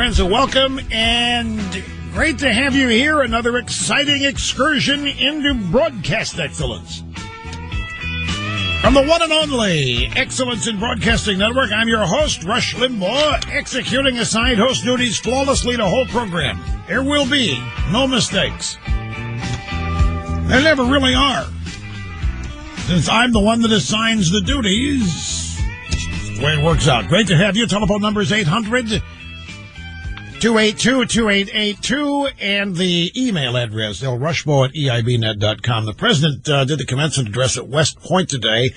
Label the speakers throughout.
Speaker 1: friends, and welcome, and great to have you here. Another exciting excursion into broadcast excellence. From the one and only Excellence in Broadcasting Network, I'm your host, Rush Limbaugh, executing assigned host duties flawlessly the whole program. There will be no mistakes. There never really are. Since I'm the one that assigns the duties, that's the way it works out. Great to have you. Telephone number is 800-282-2882, and the email address, lrushmo@eibnet.com. The president did the commencement address at West Point today,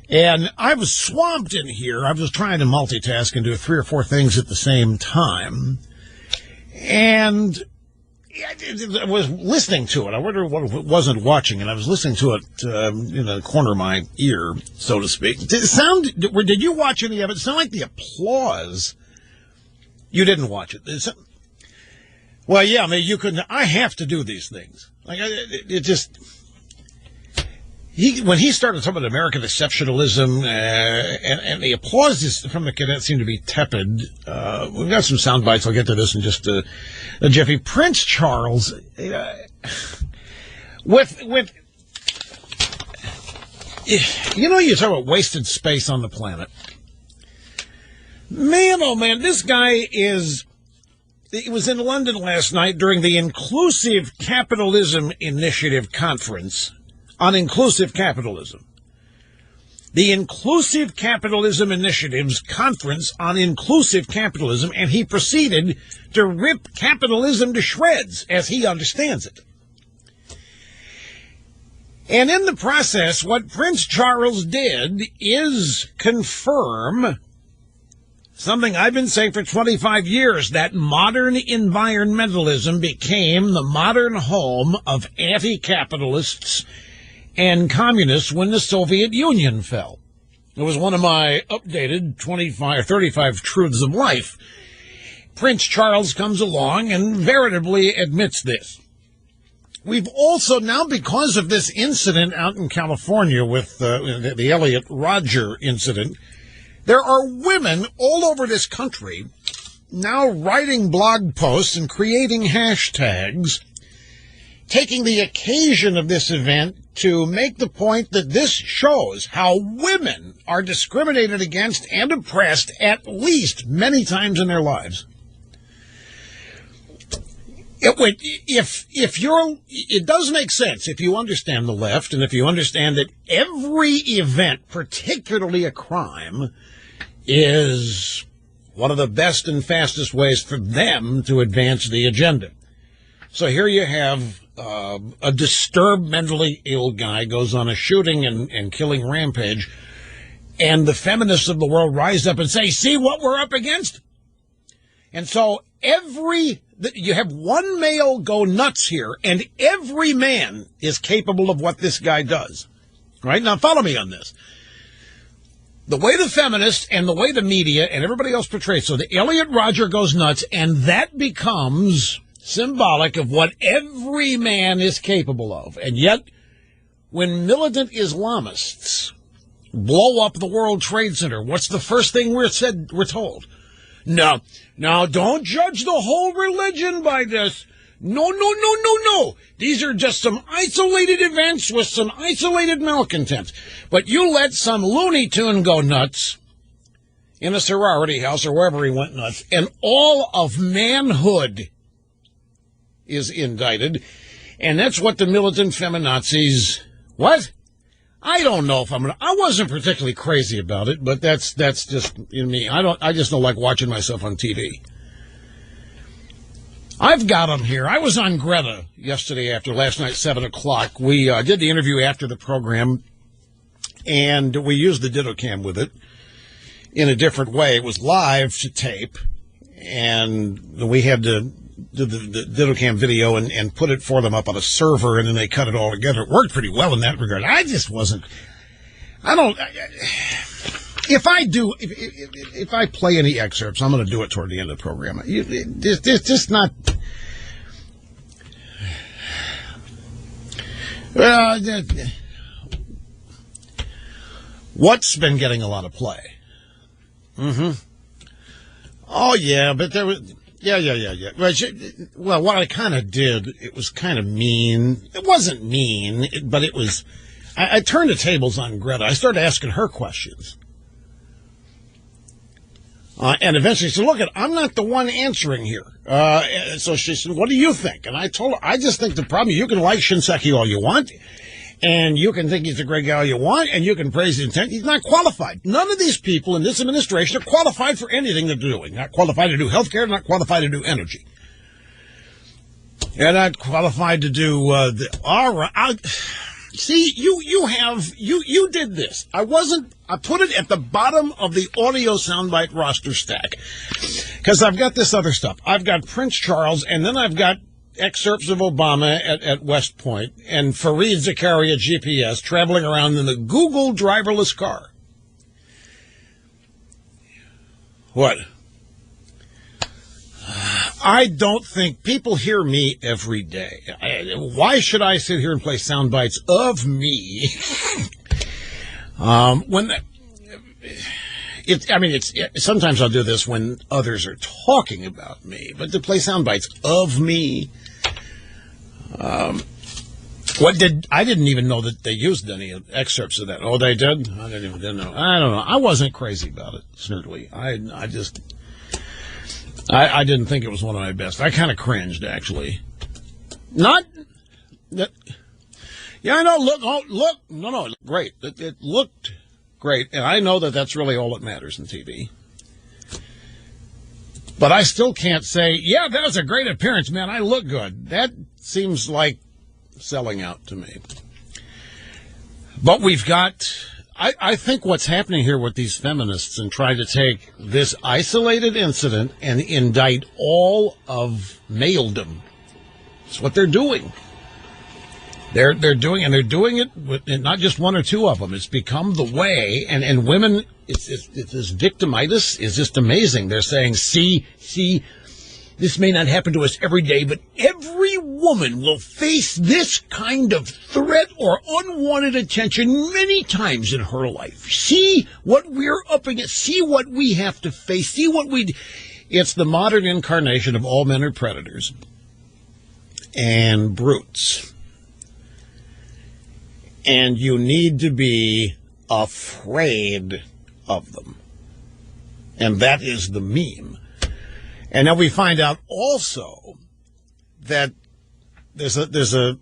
Speaker 1: and I was swamped in here. I was trying to multitask and do 3 or 4 things at the same time, and I was listening to it. I wonder what if it wasn't watching, and I was listening to it in the corner of my ear, so to speak. Did you watch any of it? It sounded like the applause. You didn't watch it. Well, yeah, I mean, you couldn't. I have to do these things. Like, when he started talking about American exceptionalism, and the applause from the cadets seemed to be tepid. We've got some sound bites. I'll get to this in just a jiffy. Prince Charles, with you talk about wasted space on the planet. Man, oh man, this guy he was in London last night during the Inclusive Capitalism Initiative Conference on Inclusive Capitalism. The Inclusive Capitalism Initiative's Conference on Inclusive Capitalism, and he proceeded to rip capitalism to shreds as he understands it. And in the process, what Prince Charles did is confirm something I've been saying for 25 years, that modern environmentalism became the modern home of anti-capitalists and communists when the Soviet Union fell. It was one of my updated 25 or 35 truths of life. Prince Charles comes along and veritably admits this. We've also now, because of this incident out in California with the Elliot Rodger incident, there are women all over this country now writing blog posts and creating hashtags, taking the occasion of this event to make the point that this shows how women are discriminated against and oppressed at least many times in their lives. It does make sense if you understand the left and if you understand that every event, particularly a crime, is one of the best and fastest ways for them to advance the agenda. So here you have a disturbed, mentally ill guy goes on a shooting and killing rampage, and the feminists of the world rise up and say, see what we're up against? And so you have one male go nuts here, and every man is capable of what this guy does. Right? Now follow me on this. The way the feminists and the way the media and everybody else portrays, so the Elliot Rodger goes nuts, and that becomes symbolic of what every man is capable of. And yet, when militant Islamists blow up the World Trade Center, what's the first thing we're told? No, don't judge the whole religion by this. No. These are just some isolated events with some isolated malcontents. But you let some Looney Tune go nuts in a sorority house or wherever he went nuts, and all of manhood is indicted. And that's what the militant feminazis, what? I don't know if I wasn't particularly crazy about it, but that's just in me. I just don't like watching myself on TV. I've got them here. I was on Greta yesterday after last night, 7 o'clock. We did the interview after the program, and we used the Ditto-Cam with it in a different way. It was live to tape, and we had to do the Ditto-Cam video and put it for them up on a server, and then they cut it all together. It worked pretty well in that regard. If I play any excerpts, I'm going to do it toward the end of the program. It's just not. What's been getting a lot of play? Oh, yeah, but there was... Yeah. Well, what I kind of did, it was kind of mean. It wasn't mean, but it was... I turned the tables on Greta. I started asking her questions. And eventually she said, look, I'm not the one answering here. So she said, what do you think? And I told her, I just think the problem, you can like Shinseki all you want, and you can think he's a great guy all you want, and you can praise his intent. He's not qualified. None of these people in this administration are qualified for anything they're doing. Not qualified to do health care, not qualified to do energy. They're not qualified to do, all right. See, you did this. I put it at the bottom of the audio soundbite roster stack. Because I've got this other stuff. I've got Prince Charles, and then I've got excerpts of Obama at West Point, and Fareed Zakaria GPS traveling around in the Google driverless car. What? I don't think people hear me every day. Why should I sit here and play sound bites of me? Sometimes I'll do this when others are talking about me, but to play sound bites of me. I didn't even know that they used any excerpts of that. Oh, they did? I didn't know. I don't know. I wasn't crazy about it, certainly. I didn't think it was one of my best. I kind of cringed, actually. Not that. Yeah, I know. Look. No, great. It looked great, and I know that that's really all that matters in TV. But I still can't say, yeah, that was a great appearance, man. I look good. That seems like selling out to me. But we've got... I think what's happening here with these feminists and trying to take this isolated incident and indict all of maledom. It's what they're doing. They're doing it with not just one or two of them. It's become the way, and women, it's this victimitis is just amazing. They're saying, see, this may not happen to us every day, but every woman will face this kind of threat or unwanted attention many times in her life. See what we're up against. See what we have to face. See what it's the modern incarnation of all men are predators and brutes. And you need to be afraid of them. And that is the meme. And now we find out also that there's a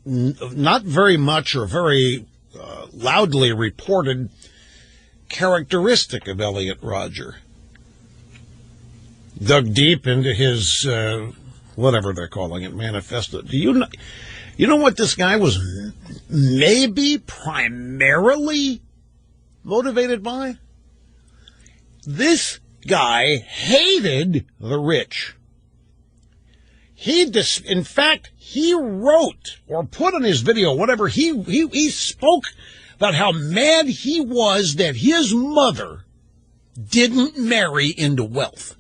Speaker 1: not very much or very loudly reported characteristic of Elliot Rodger. Dug deep into his whatever they're calling it, manifesto. Do you know what this guy was maybe primarily motivated by? This guy hated the rich. In fact, he wrote or put on his video, whatever, he spoke about how mad he was that his mother didn't marry into wealth.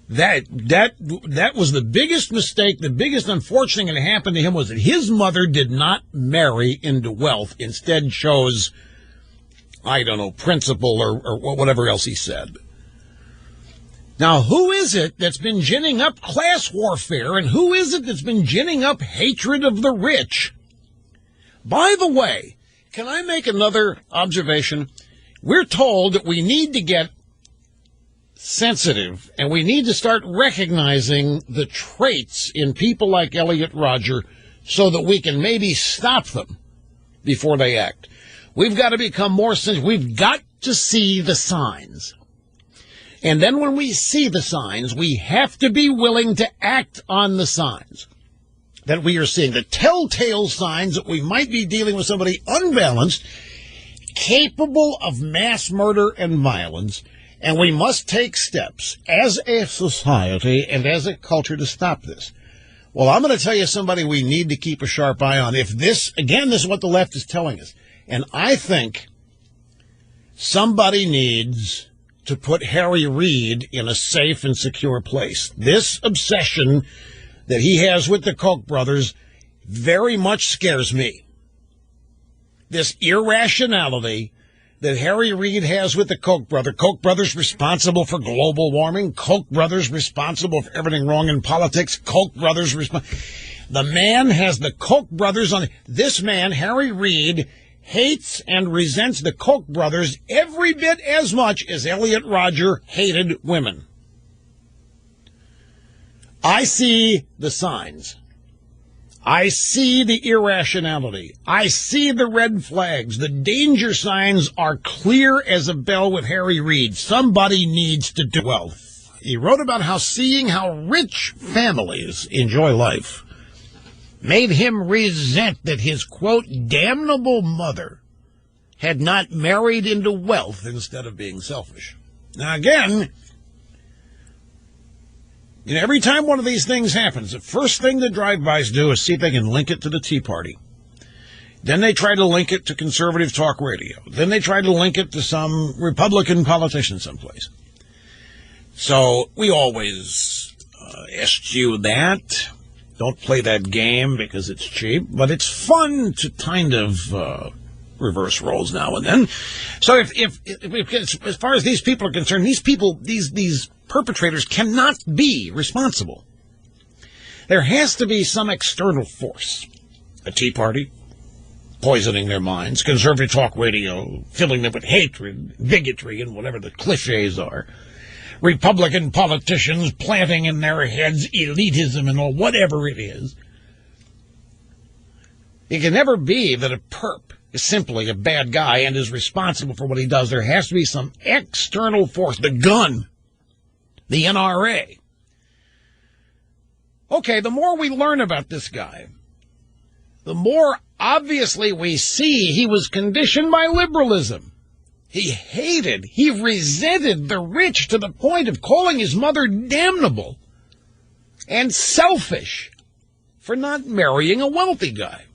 Speaker 1: That was the biggest mistake, the biggest unfortunate thing that happened to him was that his mother did not marry into wealth, instead chose, I don't know, principle or whatever else he said. Now, who is it that's been ginning up class warfare, and who is it that's been ginning up hatred of the rich? By the way, can I make another observation? We're told that we need to get sensitive, and we need to start recognizing the traits in people like Elliot Rodger so that we can maybe stop them before they act. We've got to become more sensitive. We've got to see the signs. And then when we see the signs, we have to be willing to act on the signs that we are seeing, the telltale signs that we might be dealing with somebody unbalanced, capable of mass murder and violence, and we must take steps as a society and as a culture to stop this. Well, I'm going to tell you somebody we need to keep a sharp eye on. If this, again, this is what the left is telling us. And I think somebody needs to put Harry Reid in a safe and secure place. This obsession that he has with the Koch brothers very much scares me. This irrationality that Harry Reid has with the Koch brother. Koch brothers responsible for global warming. Koch brothers responsible for everything wrong in politics. Koch brothers The man has the Koch brothers on. This man, Harry Reid, hates and resents the Koch brothers every bit as much as Elliot Rodger hated women. I see the signs. I see the irrationality. I see the red flags. The danger signs are clear as a bell with Harry Reid. Somebody needs to do wealth. He wrote about how seeing how rich families enjoy life made him resent that his, quote, damnable mother had not married into wealth instead of being selfish. Now, again, every time one of these things happens, the first thing the drive-bys do is see if they can link it to the Tea Party. Then they try to link it to conservative talk radio. Then they try to link it to some Republican politician someplace. So we always eschew that. Don't play that game because it's cheap, but it's fun to kind of reverse roles now and then. So if as far as these people are concerned, these perpetrators cannot be responsible. There has to be some external force. A Tea Party, poisoning their minds, conservative talk radio, filling them with hatred, bigotry, and whatever the cliches are. Republican politicians planting in their heads elitism and all, whatever it is. It can never be that a perp is simply a bad guy and is responsible for what he does. There has to be some external force, the gun, the NRA. Okay, the more we learn about this guy, the more obviously we see he was conditioned by liberalism. He resented the rich to the point of calling his mother damnable and selfish for not marrying a wealthy guy.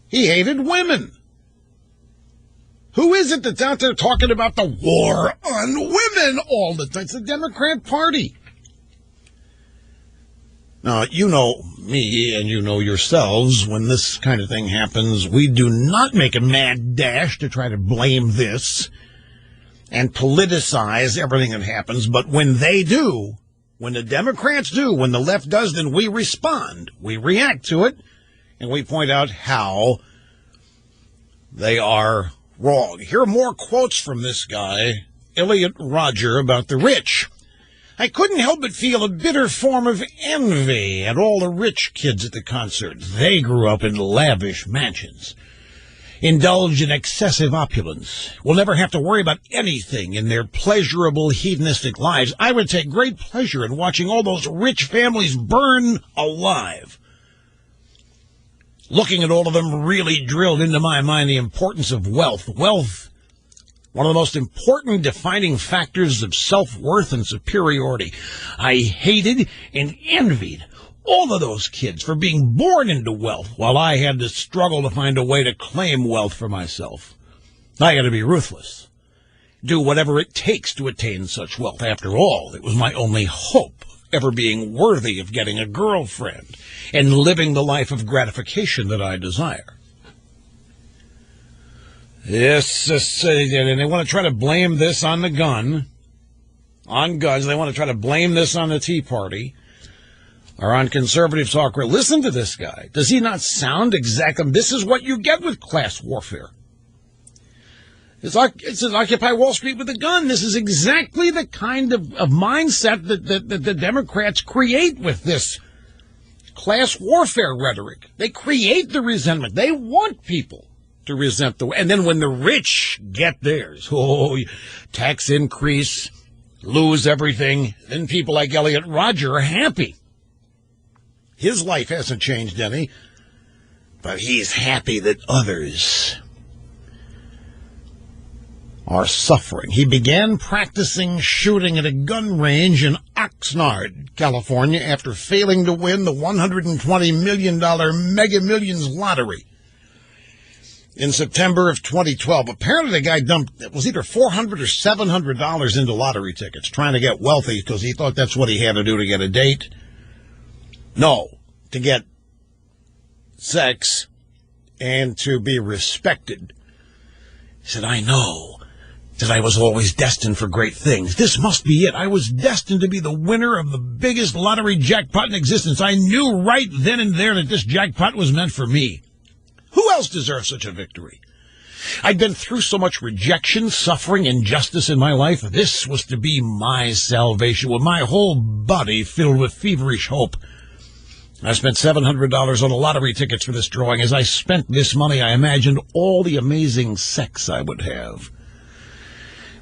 Speaker 1: He hated women. Who is it that's out there talking about the war on women all the time? It's the Democrat Party. Now, you know me and you know yourselves, when this kind of thing happens, we do not make a mad dash to try to blame this and politicize everything that happens. But when they do, when the Democrats do, when the left does, then we respond. We react to it, and we point out how they are wrong. Here are more quotes from this guy, Elliot Rodger, about the rich. I couldn't help but feel a bitter form of envy at all the rich kids at the concert. They grew up in lavish mansions, indulged in excessive opulence, will never have to worry about anything in their pleasurable hedonistic lives. I would take great pleasure in watching all those rich families burn alive. Looking at all of them really drilled into my mind the importance of wealth. Wealth, one of the most important defining factors of self-worth and superiority. I hated and envied all of those kids for being born into wealth, while I had to struggle to find a way to claim wealth for myself. I had to be ruthless, do whatever it takes to attain such wealth. After all, it was my only hope of ever being worthy of getting a girlfriend and living the life of gratification that I desire. Yes, and they want to try to blame this on the gun, on guns. They want to try to blame this on the Tea Party or on conservative talk. Listen to this guy. Does he not sound exactly? This is what you get with class warfare. It's like it says Occupy Wall Street with a gun. This is exactly the kind of mindset that the Democrats create with this class warfare rhetoric. They create the resentment. They want people to resent and then when the rich get theirs, tax increase, lose everything, then people like Elliot Rodger are happy. His life hasn't changed any, but he's happy that others are suffering. He began practicing shooting at a gun range in Oxnard, California, after failing to win the $120 million Mega Millions lottery in September of 2012. Apparently the guy dumped, it was either $400 or $700 into lottery tickets, trying to get wealthy because he thought that's what he had to do to get a date. No, to get sex and to be respected. He said, I know that I was always destined for great things. This must be it. I was destined to be the winner of the biggest lottery jackpot in existence. I knew right then and there that this jackpot was meant for me. Who else deserves such a victory? I'd been through so much rejection, suffering, injustice in my life. This was to be my salvation, with my whole body filled with feverish hope. I spent $700 on the lottery tickets for this drawing. As I spent this money, I imagined all the amazing sex I would have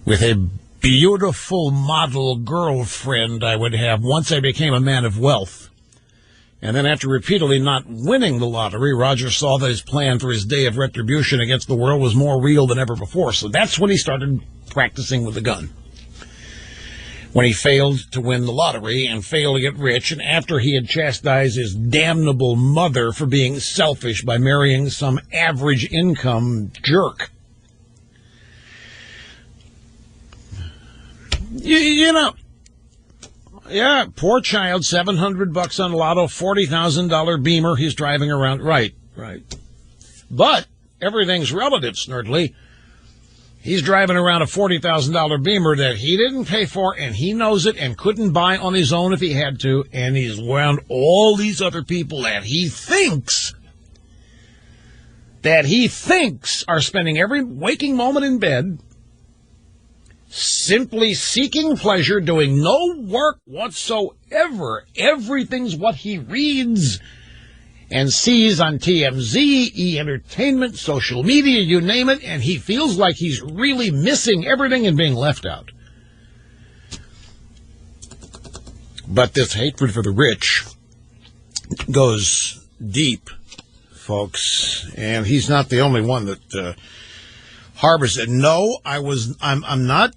Speaker 1: with a beautiful model girlfriend I would have once I became a man of wealth. And then after repeatedly not winning the lottery, Rodger saw that his plan for his day of retribution against the world was more real than ever before. So that's when he started practicing with a gun. When he failed to win the lottery and failed to get rich, and after he had chastised his damnable mother for being selfish by marrying some average income jerk. You know, yeah, poor child, $700 on Lotto, $40,000 Beamer he's driving around. Right. But everything's relative, Snurdly. He's driving around a $40,000 Beamer that he didn't pay for, and he knows it and couldn't buy on his own if he had to, and he's around all these other people that he thinks are spending every waking moment in bed simply seeking pleasure, doing no work whatsoever. Everything's what he reads and sees on TMZ, Entertainment, social media, you name it, and he feels like he's really missing everything and being left out. But this hatred for the rich goes deep, folks, and he's not the only one that harbors it. No, I'm not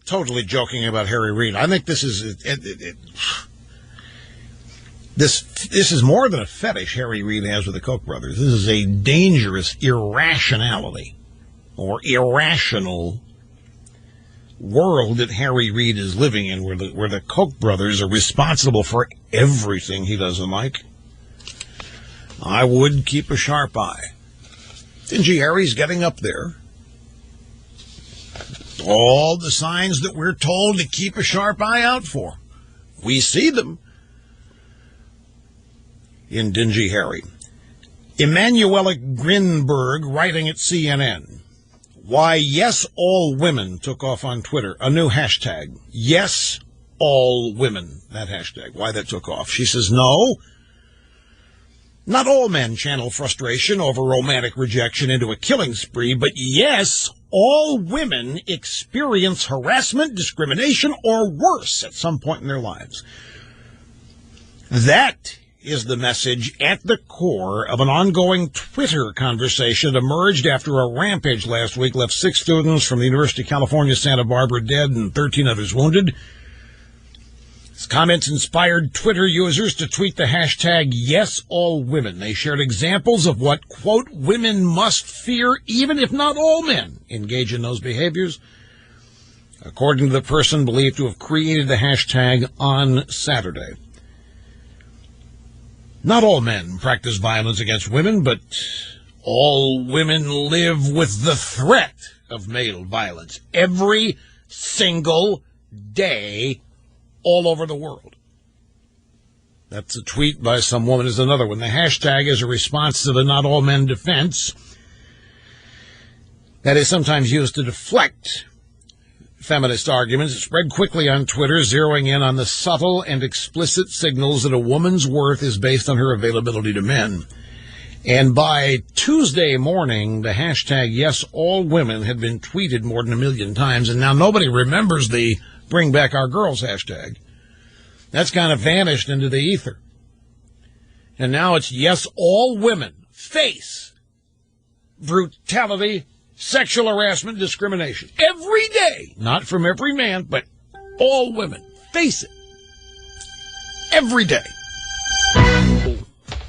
Speaker 1: totally joking about Harry Reid. I think this is this is more than a fetish Harry Reid has with the Koch brothers. This is a dangerous irrationality or irrational world that Harry Reid is living in, where the Koch brothers are responsible for everything he doesn't like. I would keep a sharp eye. Dingy Harry's getting up there. All the signs that we're told to keep a sharp eye out for. We see them in Dingy Harry. Emanuela Grinberg writing at CNN. Why yes, all women took off on Twitter. A new hashtag. Yes, all women. That hashtag. Why that took off. She says, no, not all men channel frustration over romantic rejection into a killing spree, but yes, all women experience harassment, discrimination, or worse at some point in their lives. That is the message at the core of an ongoing Twitter conversation that emerged after a rampage last week left 6 students from the University of California, Santa Barbara dead and 13 others wounded. His comments inspired Twitter users to tweet the hashtag #YesAllWomen. They shared examples of what, quote, women must fear even if not all men engage in those behaviors, according to the person believed to have created the hashtag on Saturday. Not all men practice violence against women, but all women live with the threat of male violence every single day all over the world. That's a tweet by some woman. Is another one. The hashtag is a response to the not all men defense that is sometimes used to deflect feminist arguments. It spread quickly on Twitter, zeroing in on the subtle and explicit signals that a woman's worth is based on her availability to men. And by Tuesday morning, the hashtag #YesAllWomen had been tweeted more than 1 million times, and now nobody remembers the Bring Back Our Girls hashtag. That's kind of vanished into the ether. And now it's #YesAllWomen. Face brutality, sexual harassment, discrimination. Every day. Not from every man, but all women. Face it. Every day.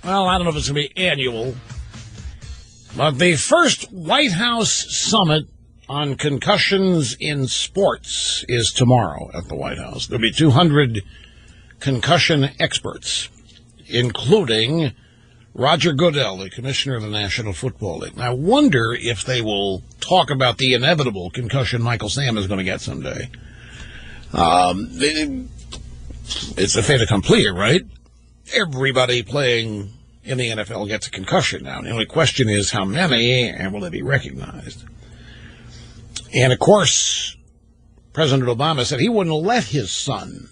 Speaker 1: Well, I don't know if it's going to be annual, but the first White House summit on concussions in sports is tomorrow at the White House. There'll be 200 concussion experts, including Roger Goodell, the commissioner of the National Football League. I wonder if they will talk about the inevitable concussion Michael Sam is going to get someday. It's a fait accompli, right? Everybody playing in the NFL gets a concussion now. The only question is how many, and will they be recognized? And, of course, President Obama said he wouldn't let his son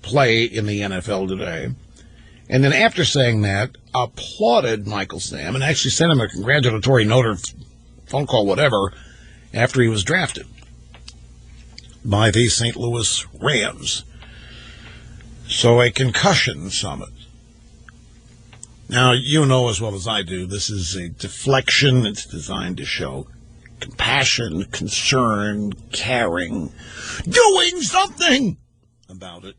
Speaker 1: play in the NFL today. And then after saying that, applauded Michael Sam and actually sent him a congratulatory note or phone call, whatever, after he was drafted by the St. Louis Rams. So a concussion summit. Now, you know as well as I do, this is a deflection. It's designed to show compassion, concern, caring, doing something about it.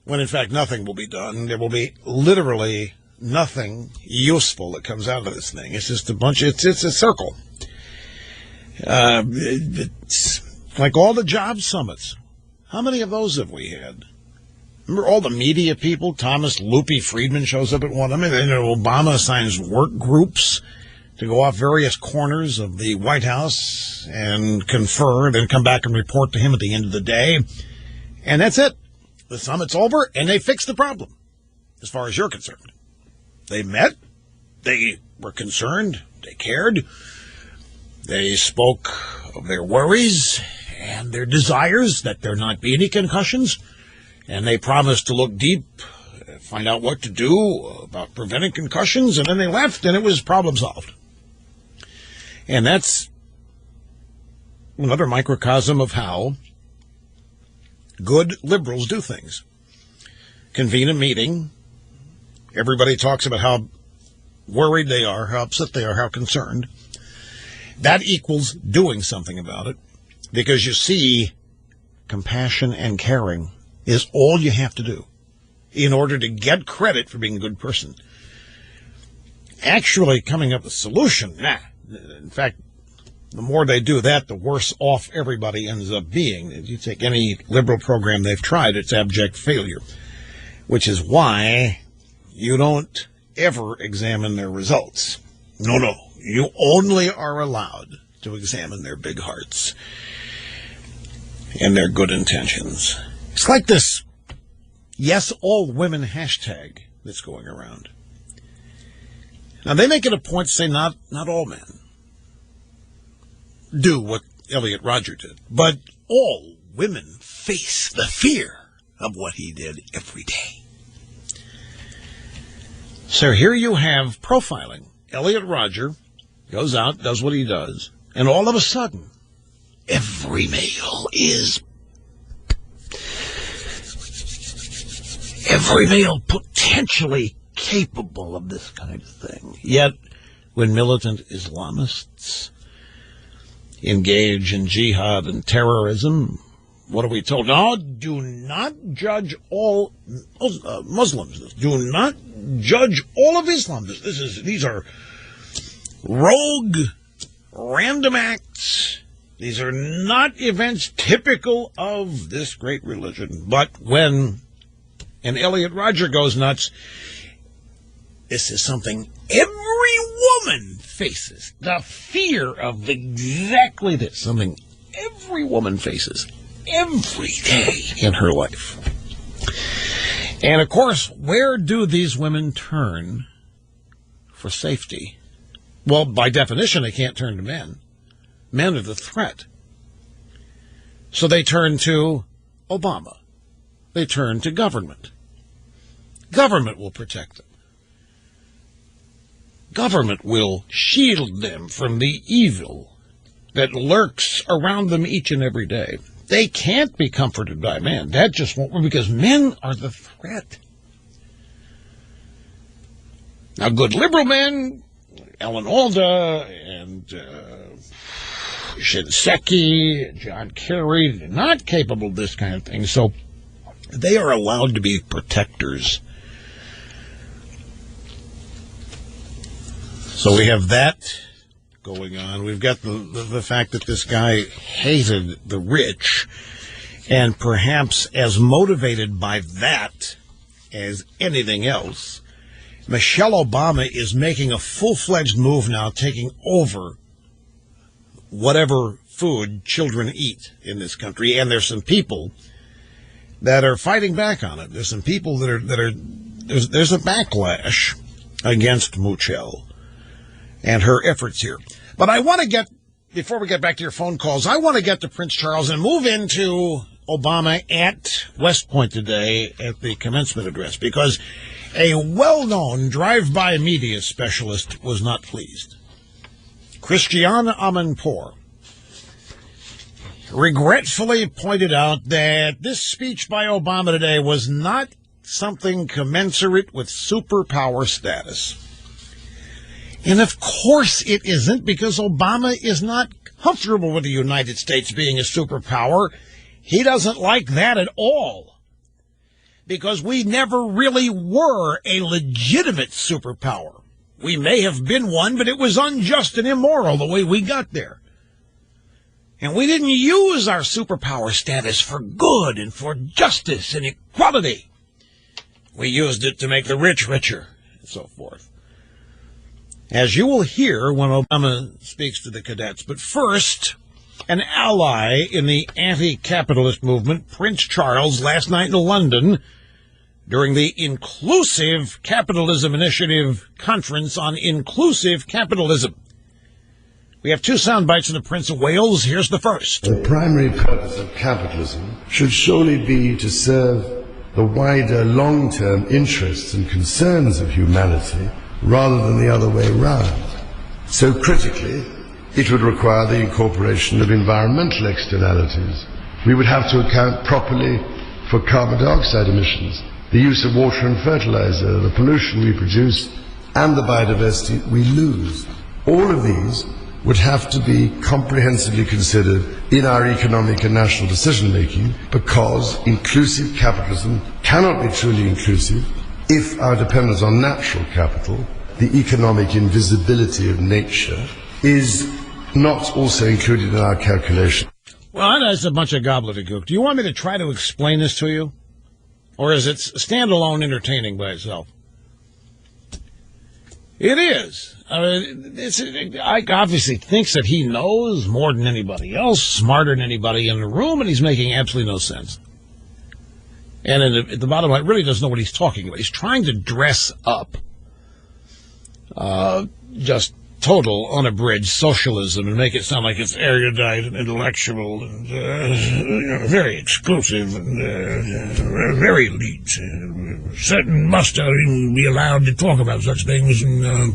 Speaker 1: When in fact nothing will be done. There will be literally nothing useful that comes out of this thing. It's just it's a circle. It's like all the job summits. How many of those have we had? Remember all the media people? Thomas Loopy Friedman shows up at one. I mean, Obama assigns work groups to go off various corners of the White House and confer, then come back and report to him at the end of the day. And that's it. The summit's over, and they fixed the problem, as far as you're concerned. They met, they were concerned, they cared, they spoke of their worries and their desires that there not be any concussions, and they promised to look deep, find out what to do about preventing concussions, and then they left, and it was problem solved. And that's another microcosm of how good liberals do things. Convene a meeting. Everybody talks about how worried they are, how upset they are, how concerned. That equals doing something about it, because you see, compassion and caring is all you have to do in order to get credit for being a good person. Actually coming up with a solution, nah. In fact, the more they do that, the worse off everybody ends up being. If you take any liberal program they've tried, it's abject failure, which is why you don't ever examine their results. No. You only are allowed to examine their big hearts and their good intentions. It's like this yes, all women hashtag that's going around. Now, they make it a point to say not all men do what Elliot Rodger did, but all women face the fear of what he did every day. So here you have profiling. Elliot Rodger goes out, does what he does, and all of a sudden, every male potentially capable of this kind of thing. Yet, when militant Islamists engage in jihad and terrorism, what are we told? No, do not judge all Muslims. Do not judge all of Islam. These are rogue, random acts. These are not events typical of this great religion. But when an Elliot Rodger goes nuts, this is something every woman faces. The fear of exactly this. Something every woman faces every day in her life. And, of course, where do these women turn for safety? Well, by definition, they can't turn to men. Men are the threat. So they turn to Obama. They turn to government. Government will protect them. Government will shield them from the evil that lurks around them each and every day. They can't be comforted by men. That just won't work, because men are the threat. Now, good liberal men, Alan Alda and Shinseki, John Kerry, they're not capable of this kind of thing. So they are allowed to be protectors. So we have that going on. We've got the fact that this guy hated the rich, and perhaps as motivated by that as anything else, Michelle Obama is making a full-fledged move now, taking over whatever food children eat in this country, and there's some people that are fighting back on it. There's some people that are there's a backlash against Michelle and her efforts here. But I want to get, before we get back to your phone calls, I want to get to Prince Charles and move into Obama at West Point today at the commencement address, because a well-known drive-by media specialist was not pleased. Christiane Amanpour regretfully pointed out that this speech by Obama today was not something commensurate with superpower status. And of course it isn't, because Obama is not comfortable with the United States being a superpower. He doesn't like that at all, because we never really were a legitimate superpower. We may have been one, but it was unjust and immoral the way we got there. And we didn't use our superpower status for good and for justice and equality. We used it to make the rich richer and so forth, as you will hear when Obama speaks to the cadets. But first, an ally in the anti-capitalist movement, Prince Charles, last night in London during the Inclusive Capitalism Initiative Conference on Inclusive Capitalism. We have two sound bites from the Prince of Wales. Here's the first.
Speaker 2: The primary purpose of capitalism should surely be to serve the wider long-term interests and concerns of humanity rather than the other way round. So critically, it would require the incorporation of environmental externalities. We would have to account properly for carbon dioxide emissions, the use of water and fertilizer, the pollution we produce, and the biodiversity we lose. All of these would have to be comprehensively considered in our economic and national decision-making, because inclusive capitalism cannot be truly inclusive if our dependence on natural capital, the economic invisibility of nature, is not also included in our calculation.
Speaker 1: Well, that's a bunch of gobbledygook. Do you want me to try to explain this to you? Or is it standalone entertaining by itself? It is. Ike obviously thinks that he knows more than anybody else, smarter than anybody in the room, and he's making absolutely no sense. And at the bottom line, really doesn't know what he's talking about. He's trying to dress up just total, unabridged socialism and make it sound like it's erudite and intellectual and very exclusive and very elite. Certain must even be allowed to talk about such things in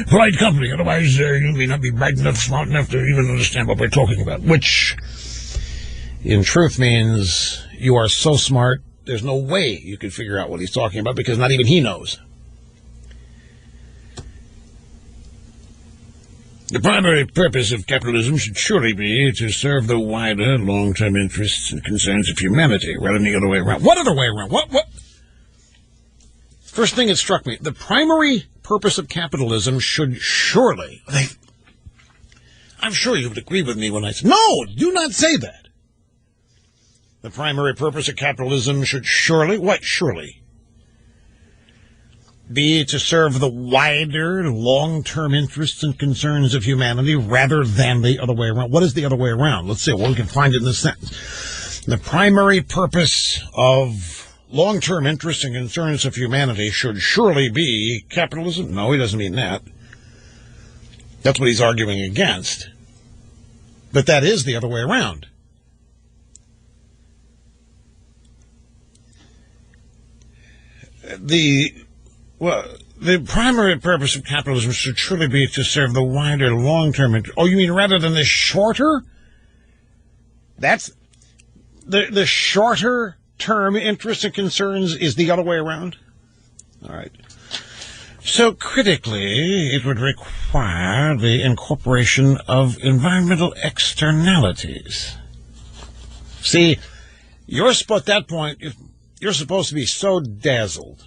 Speaker 1: polite company. Otherwise, you may not be bright enough, smart enough to even understand what we're talking about, which in truth means you are so smart, there's no way you can figure out what he's talking about, because not even he knows. The primary purpose of capitalism should surely be to serve the wider long-term interests and concerns of humanity, rather than the other way around. What other way around? What? First thing that struck me, the primary purpose of capitalism should surely... I'm sure you would agree with me when I say... No, do not say that. The primary purpose of capitalism should surely... What surely? Be to serve the wider long-term interests and concerns of humanity rather than the other way around. What is the other way around? Let's see. Well, we can find it in this sentence. The primary purpose of long-term interests and concerns of humanity should surely be capitalism. No, he doesn't mean that. That's what he's arguing against. But that is the other way around. The primary purpose of capitalism should truly be to serve the wider long-term interest. Oh, you mean rather than the shorter? That's the shorter term interests and concerns is the other way around? All right. So critically, it would require the incorporation of environmental externalities. See, at that point, you're supposed to be so dazzled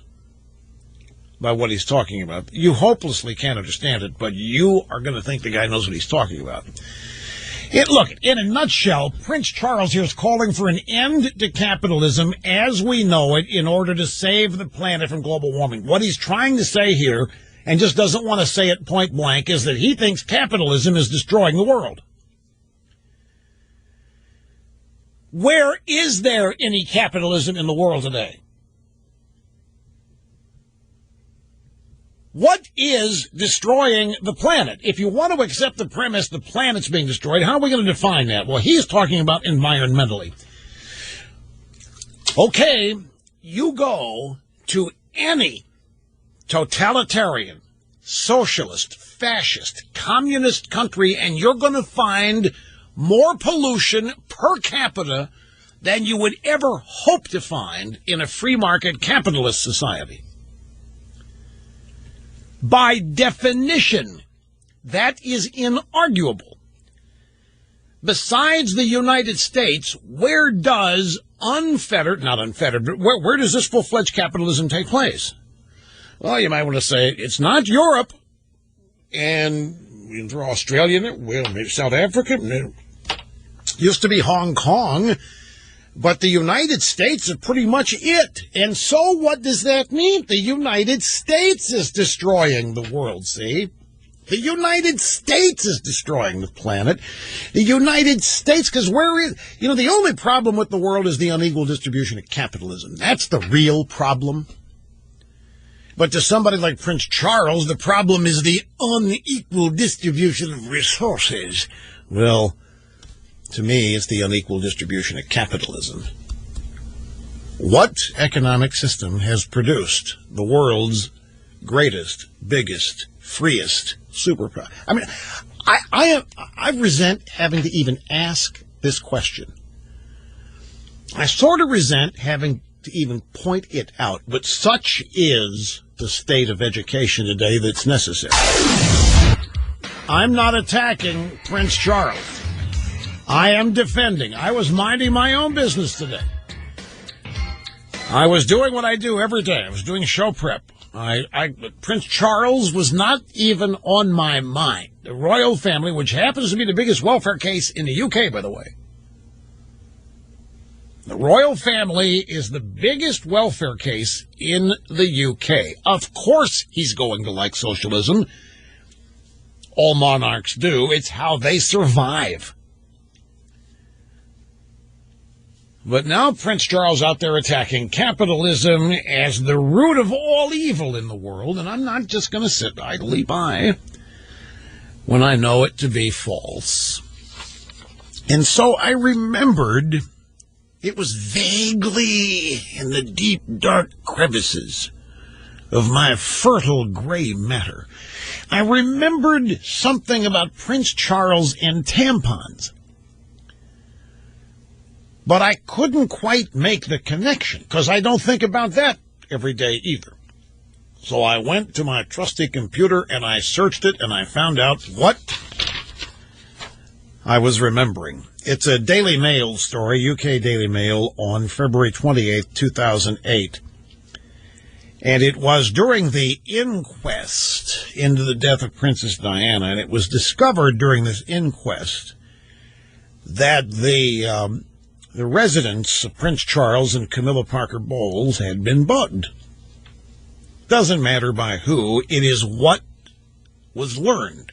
Speaker 1: by what he's talking about. You hopelessly can't understand it, but you are going to think the guy knows what he's talking about. Look, in a nutshell, Prince Charles here is calling for an end to capitalism as we know it in order to save the planet from global warming. What he's trying to say here, and just doesn't want to say it point blank, is that he thinks capitalism is destroying the world. Where is there any capitalism in the world today? What is destroying the planet? If you want to accept the premise the planet's being destroyed, how are we going to define that? Well, he's talking about environmentally. Okay, you go to any totalitarian, socialist, fascist, communist country, and you're going to find more pollution per capita than you would ever hope to find in a free market capitalist society. By definition, that is inarguable. Besides the United States, where does where does this full-fledged capitalism take place? Well, you might want to say it's not Europe, and you can throw Australia in it, well, maybe South Africa, used to be Hong Kong, but the United States is pretty much it. And so what does that mean? The United States is destroying the world, see? The United States is destroying the planet. The United States, because the only problem with the world is the unequal distribution of capitalism. That's the real problem. But to somebody like Prince Charles, the problem is the unequal distribution of resources. Well, to me, it's the unequal distribution of capitalism. What economic system has produced the world's greatest, biggest, freest superpower? I mean, I resent having to even ask this question. I sort of resent having to even point it out, but such is the state of education today that's necessary. I'm not attacking Prince Charles. I am defending. I was minding my own business today. I was doing what I do every day. I was doing show prep. Prince Charles was not even on my mind. The royal family, which happens to be the biggest welfare case in the UK, by the way. The royal family is the biggest welfare case in the UK. Of course he's going to like socialism. All monarchs do. It's how they survive. But now Prince Charles out there attacking capitalism as the root of all evil in the world, and I'm not just going to sit idly by when I know it to be false. And so I remembered it was vaguely in the deep, dark crevices of my fertile gray matter. I remembered something about Prince Charles and tampons. But I couldn't quite make the connection, because I don't think about that every day either. So I went to my trusty computer and I searched it and I found out what I was remembering. It's a Daily Mail story, UK Daily Mail, on February 28th, 2008. And it was during the inquest into the death of Princess Diana, and it was discovered during this inquest that the residence of Prince Charles and Camilla Parker Bowles had been bugged. Doesn't matter by who, it is what was learned.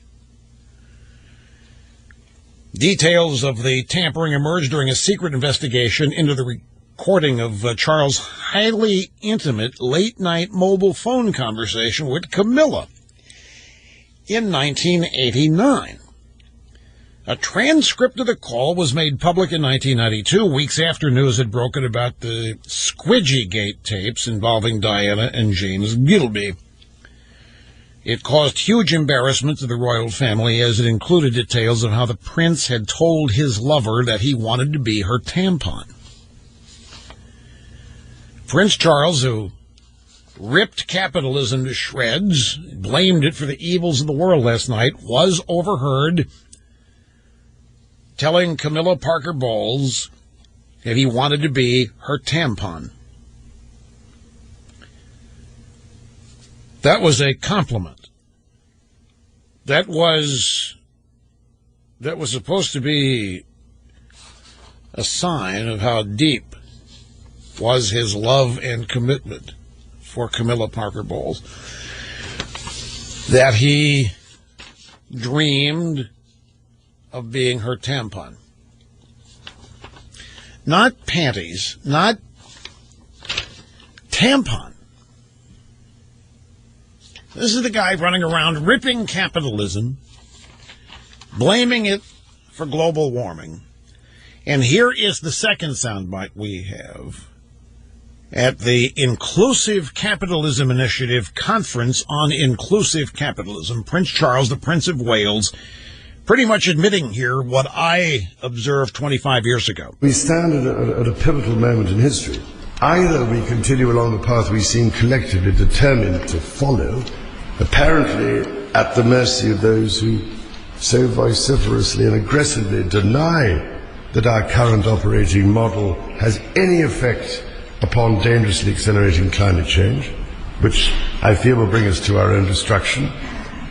Speaker 1: Details of the tampering emerged during a secret investigation into the recording of Charles' highly intimate late-night mobile phone conversation with Camilla in 1989. A transcript of the call was made public in 1992, weeks after news had broken about the Squidgygate tapes involving Diana and James Gilby. It caused huge embarrassment to the royal family as it included details of how the prince had told his lover that he wanted to be her tampon. Prince Charles, who ripped capitalism to shreds, blamed it for the evils of the world last night, was overheard telling Camilla Parker Bowles that he wanted to be her tampon. That was a compliment. That was that was supposed to be a sign of how deep was his love and commitment for Camilla Parker Bowles, that he dreamed of being her tampon. Not panties, not tampon. This is the guy running around ripping capitalism, blaming it for global warming. And here is the second soundbite we have at the Inclusive Capitalism Initiative Conference on Inclusive Capitalism. Prince Charles, the Prince of Wales, pretty much admitting here what I observed 25 years ago.
Speaker 2: We stand at a pivotal moment in history. Either we continue along the path we seem collectively determined to follow, apparently at the mercy of those who so vociferously and aggressively deny that our current operating model has any effect upon dangerously accelerating climate change, which I fear will bring us to our own destruction,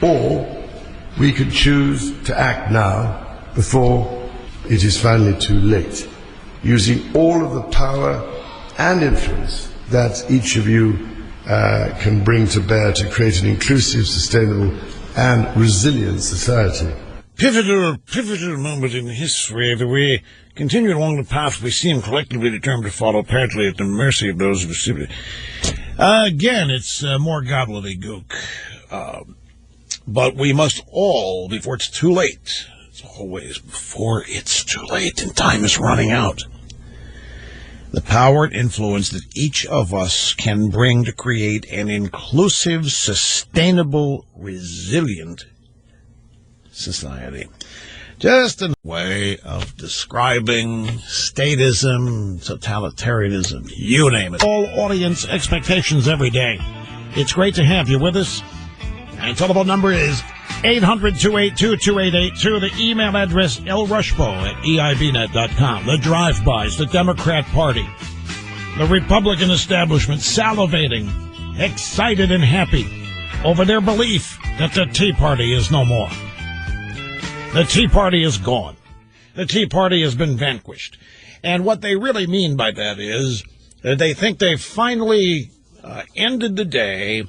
Speaker 2: or we could choose to act now before it is finally too late, using all of the power and influence that each of you can bring to bear to create an inclusive, sustainable, and resilient society.
Speaker 1: Pivotal moment in history that we continue along the path we seem collectively determined to follow, apparently at the mercy of those who receive it. Again, it's more gobbledygook. But we must all, before it's too late, it's always before it's too late and time is running out, the power and influence that each of us can bring to create an inclusive, sustainable, resilient society. Just a way of describing statism, totalitarianism, you name it. All audience expectations every day. It's great to have you with us. And telephone number is 800-282-2882. The email address, lrushbo@eibnet.com. The drive-bys, the Democrat Party, the Republican establishment salivating, excited and happy over their belief that the Tea Party is no more. The Tea Party is gone. The Tea Party has been vanquished. And what they really mean by that is that they think they've finally ended the day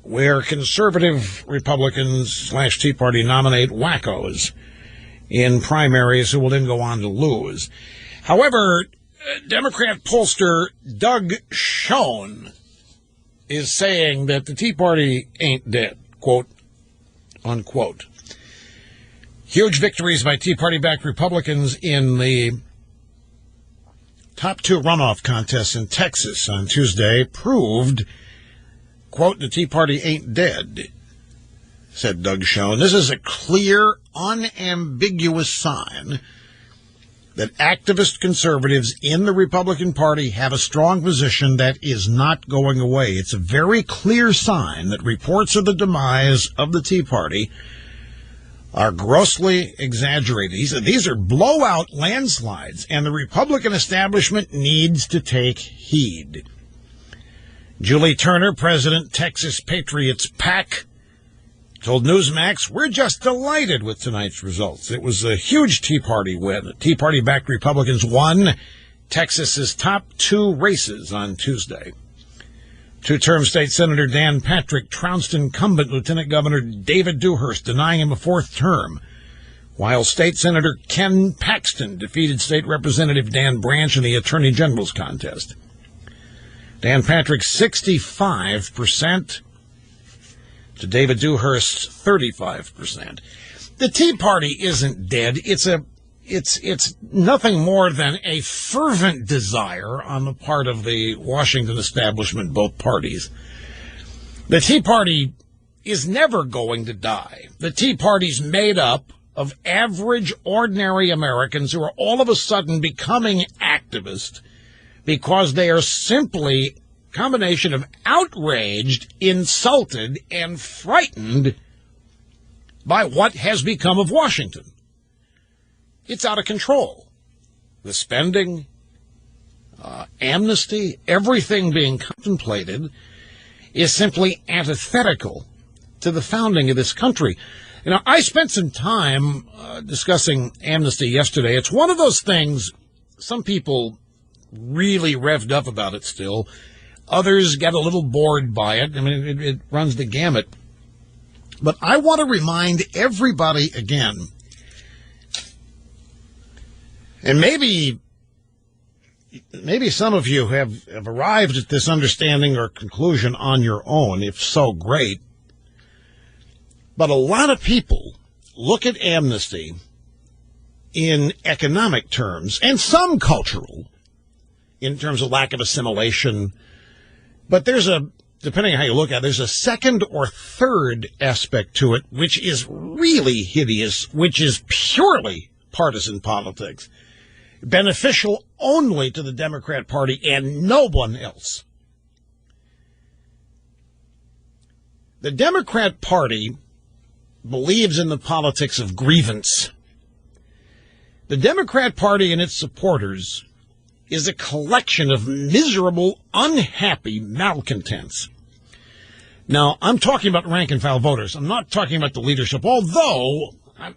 Speaker 1: where conservative Republicans / Tea Party nominate wackos in primaries who will then go on to lose. However, Democrat pollster Doug Schoen is saying that the Tea Party ain't dead, quote, unquote. Huge victories by Tea Party-backed Republicans in the top two runoff contests in Texas on Tuesday proved, quote, the Tea Party ain't dead, said Doug Schoen. This is a clear, unambiguous sign that activist conservatives in the Republican Party have a strong position that is not going away. It's a very clear sign that reports of the demise of the Tea Party are grossly exaggerated. He said these are blowout landslides, and the Republican establishment needs to take heed. Julie Turner, president, Texas Patriots PAC, told Newsmax, we're just delighted with tonight's results. It was a huge Tea Party win. Tea Party-backed Republicans won Texas's top two races on Tuesday. Two-term state senator Dan Patrick trounced incumbent Lieutenant Governor David Dewhurst, denying him a fourth term, while state senator Ken Paxton defeated state representative Dan Branch in the attorney general's contest. Dan Patrick 65% to David Dewhurst's 35%. The Tea Party isn't dead. It's nothing more than a fervent desire on the part of the Washington establishment, both parties. The Tea Party is never going to die. The Tea Party's made up of average, ordinary Americans who are all of a sudden becoming activists because they are simply a combination of outraged, insulted, and frightened by what has become of Washington. It's out of control. The spending, amnesty, everything being contemplated is simply antithetical to the founding of this country. You know, I spent some time discussing Amnesty yesterday. It's one of those things, some people really revved up about it still. Others get a little bored by it. I mean, it runs the gamut. But I want to remind everybody again, and maybe some of you have arrived at this understanding or conclusion on your own. If so, great. But a lot of people look at Amnesty in economic terms, and some cultural, in terms of lack of assimilation. But depending on how you look at it, there's a second or third aspect to it, which is really hideous, which is purely partisan politics, beneficial only to the Democrat Party and no one else. The Democrat Party believes in the politics of grievance. The Democrat Party and its supporters is a collection of miserable, unhappy malcontents. Now, I'm talking about rank-and-file voters. I'm not talking about the leadership, although I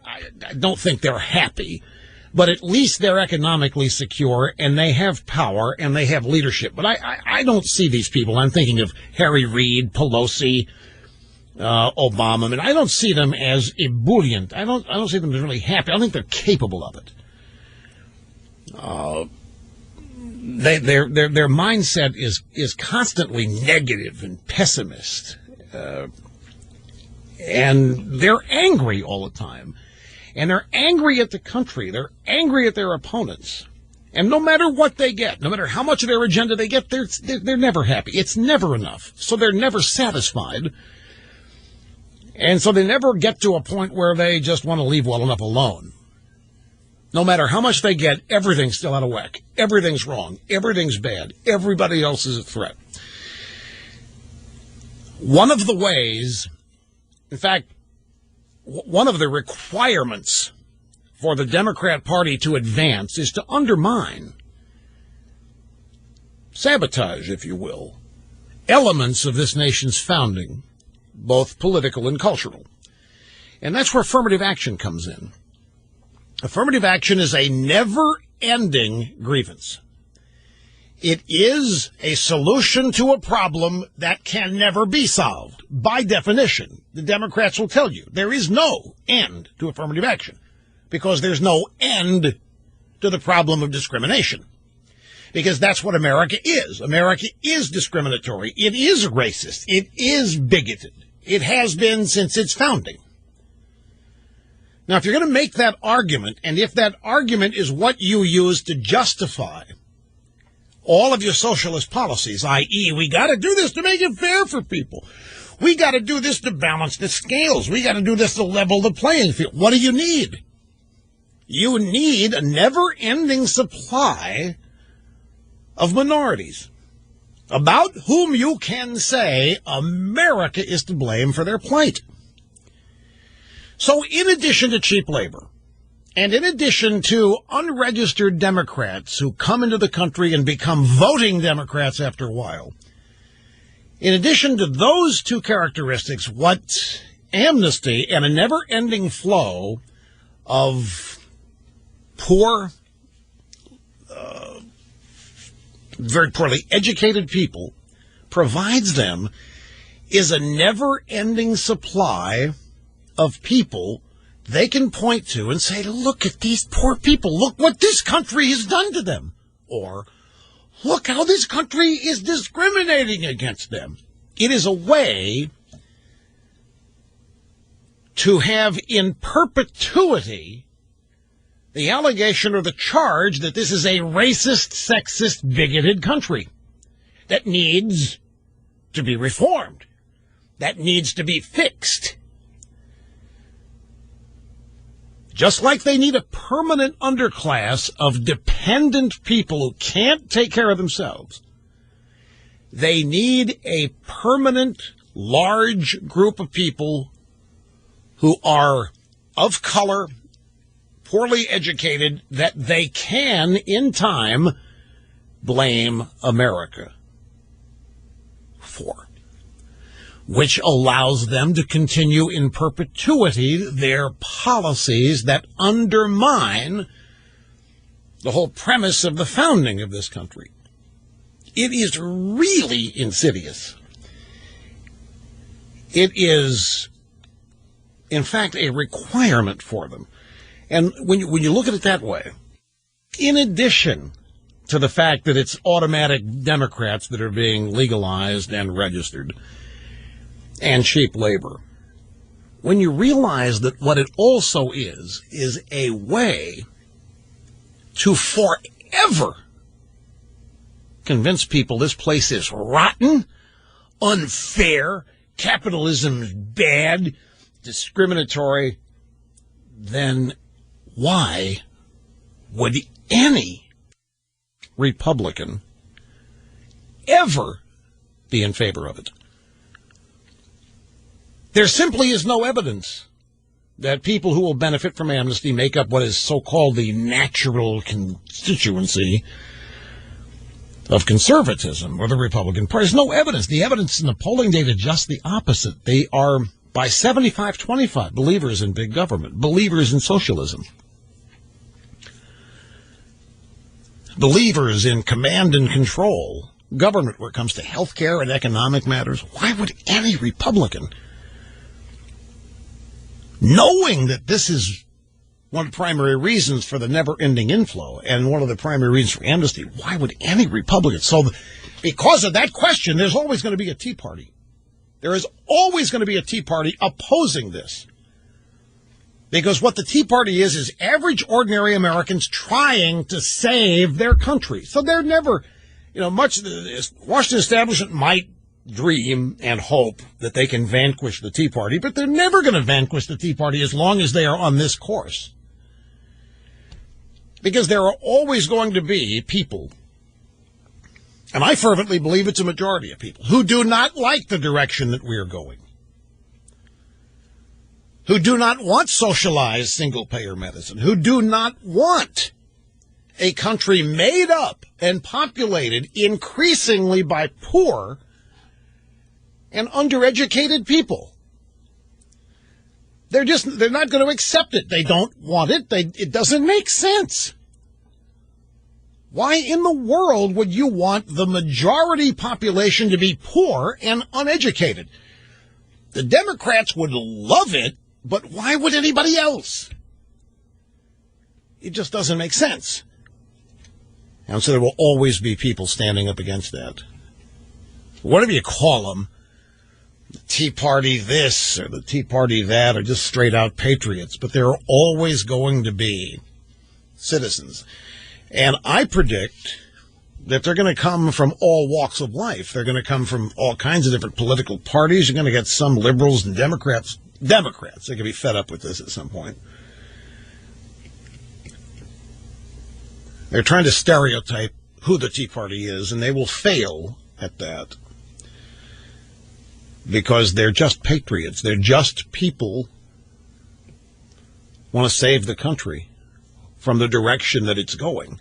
Speaker 1: don't think they're happy. But at least they're economically secure, and they have power, and they have leadership. But I don't see these people. I'm thinking of Harry Reid, Pelosi, Obama. I mean, I don't see them as ebullient. I don't see them as really happy. I don't think they're capable of it. Their mindset is constantly negative and pessimist, and they're angry all the time, and they're angry at the country. They're angry at their opponents, and no matter what they get, no matter how much of their agenda they get, they're never happy. It's never enough, so they're never satisfied, and so they never get to a point where they just want to leave well enough alone. No matter how much they get, everything's still out of whack. Everything's wrong. Everything's bad. Everybody else is a threat. One of the ways, in fact, one of the requirements for the Democrat Party to advance is to undermine, sabotage, if you will, elements of this nation's founding, both political and cultural. And that's where affirmative action comes in. Affirmative action is a never-ending grievance. It is a solution to a problem that can never be solved. By definition, the Democrats will tell you there is no end to affirmative action because there's no end to the problem of discrimination. Because that's what America is. America is discriminatory. It is racist. It is bigoted. It has been since its founding. Now, if you're going to make that argument, and if that argument is what you use to justify all of your socialist policies, i.e., we got to do this to make it fair for people. We got to do this to balance the scales. We got to do this to level the playing field. What do you need? You need a never-ending supply of minorities about whom you can say America is to blame for their plight. So in addition to cheap labor, and in addition to unregistered Democrats who come into the country and become voting Democrats after a while, in addition to those two characteristics, what Amnesty and a never-ending flow of poor, very poorly educated people provides them is a never-ending supply of people they can point to and say, look at these poor people. Look what this country has done to them. Or, look how this country is discriminating against them. It is a way to have in perpetuity the allegation or the charge that this is a racist, sexist, bigoted country that needs to be reformed, that needs to be fixed. Just like they need a permanent underclass of dependent people who can't take care of themselves, they need a permanent, large group of people who are of color, poorly educated, that they can, in time, blame America for. which allows them to continue in perpetuity their policies that undermine the whole premise of the founding of this country. It is really insidious. It is, in fact, a requirement for them. And when you look at it that way, in addition to the fact that it's automatic Democrats that are being legalized and registered, and cheap labor, when you realize that what it also is a way to forever convince people this place is rotten, unfair, capitalism's bad, discriminatory, then why would any Republican ever be in favor of it? There simply is no evidence that people who will benefit from amnesty make up what is so-called the natural constituency of conservatism or the Republican Party. There's no evidence. The evidence in the polling data is just the opposite. They are, by 75-25, believers in big government, believers in socialism, believers in command and control, government where it comes to health care and economic matters. Why would any Republican, knowing that this is one of the primary reasons for the never-ending inflow and one of the primary reasons for amnesty, why would any Republican? So because of that question, there's always going to be a Tea Party. There is always going to be a Tea Party opposing this. Because what the Tea Party is average, ordinary Americans trying to save their country. So they're never, much the Washington establishment might dream and hope that they can vanquish the Tea Party, but they're never going to vanquish the Tea Party as long as they are on this course. Because there are always going to be people, and I fervently believe it's a majority of people, who do not like the direction that we are going, who do not want socialized single-payer medicine, who do not want a country made up and populated increasingly by poor and undereducated people. They're not going to accept it. They don't want it. It doesn't make sense. Why in the world would you want the majority population to be poor and uneducated? The Democrats would love it, but why would anybody else? It just doesn't make sense. And so there will always be people standing up against that. Whatever you call them, the Tea Party this or the Tea Party that, or just straight out patriots, but there are always going to be citizens. And I predict that they're going to come from all walks of life. They're going to come from all kinds of different political parties. You're going to get some liberals and Democrats. They're going to be fed up with this at some point. They're trying to stereotype who the Tea Party is, and they will fail at that. Because they're just patriots. They're just people who want to save the country from the direction that it's going.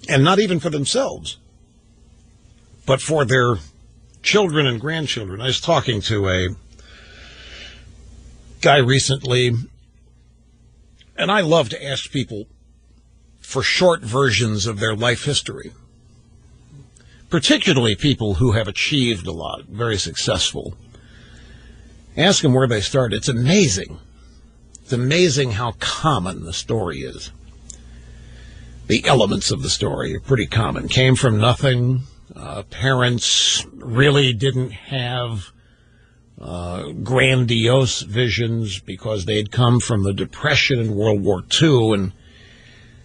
Speaker 1: And not even for themselves, but for their children and grandchildren. I was talking to a guy recently, and I love to ask people for short versions of their life history. Particularly people who have achieved a lot, very successful. Ask them where they started. It's amazing. It's amazing how common the story is. The elements of the story are pretty common. Came from nothing. Parents really didn't have grandiose visions because they had come from the Depression and World War II, and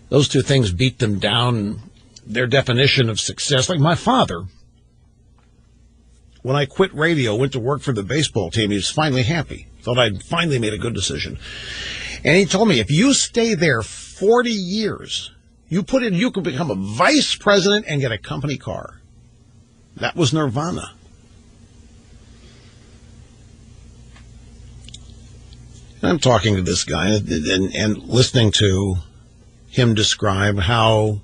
Speaker 1: those two things beat them down. Their definition of success, like my father, when I quit radio, went to work for the baseball team, he was finally happy, thought I'd finally made a good decision. And he told me, if you stay there 40 years, you could become a vice president and get a company car. That was nirvana. And I'm talking to this guy and listening to him describe how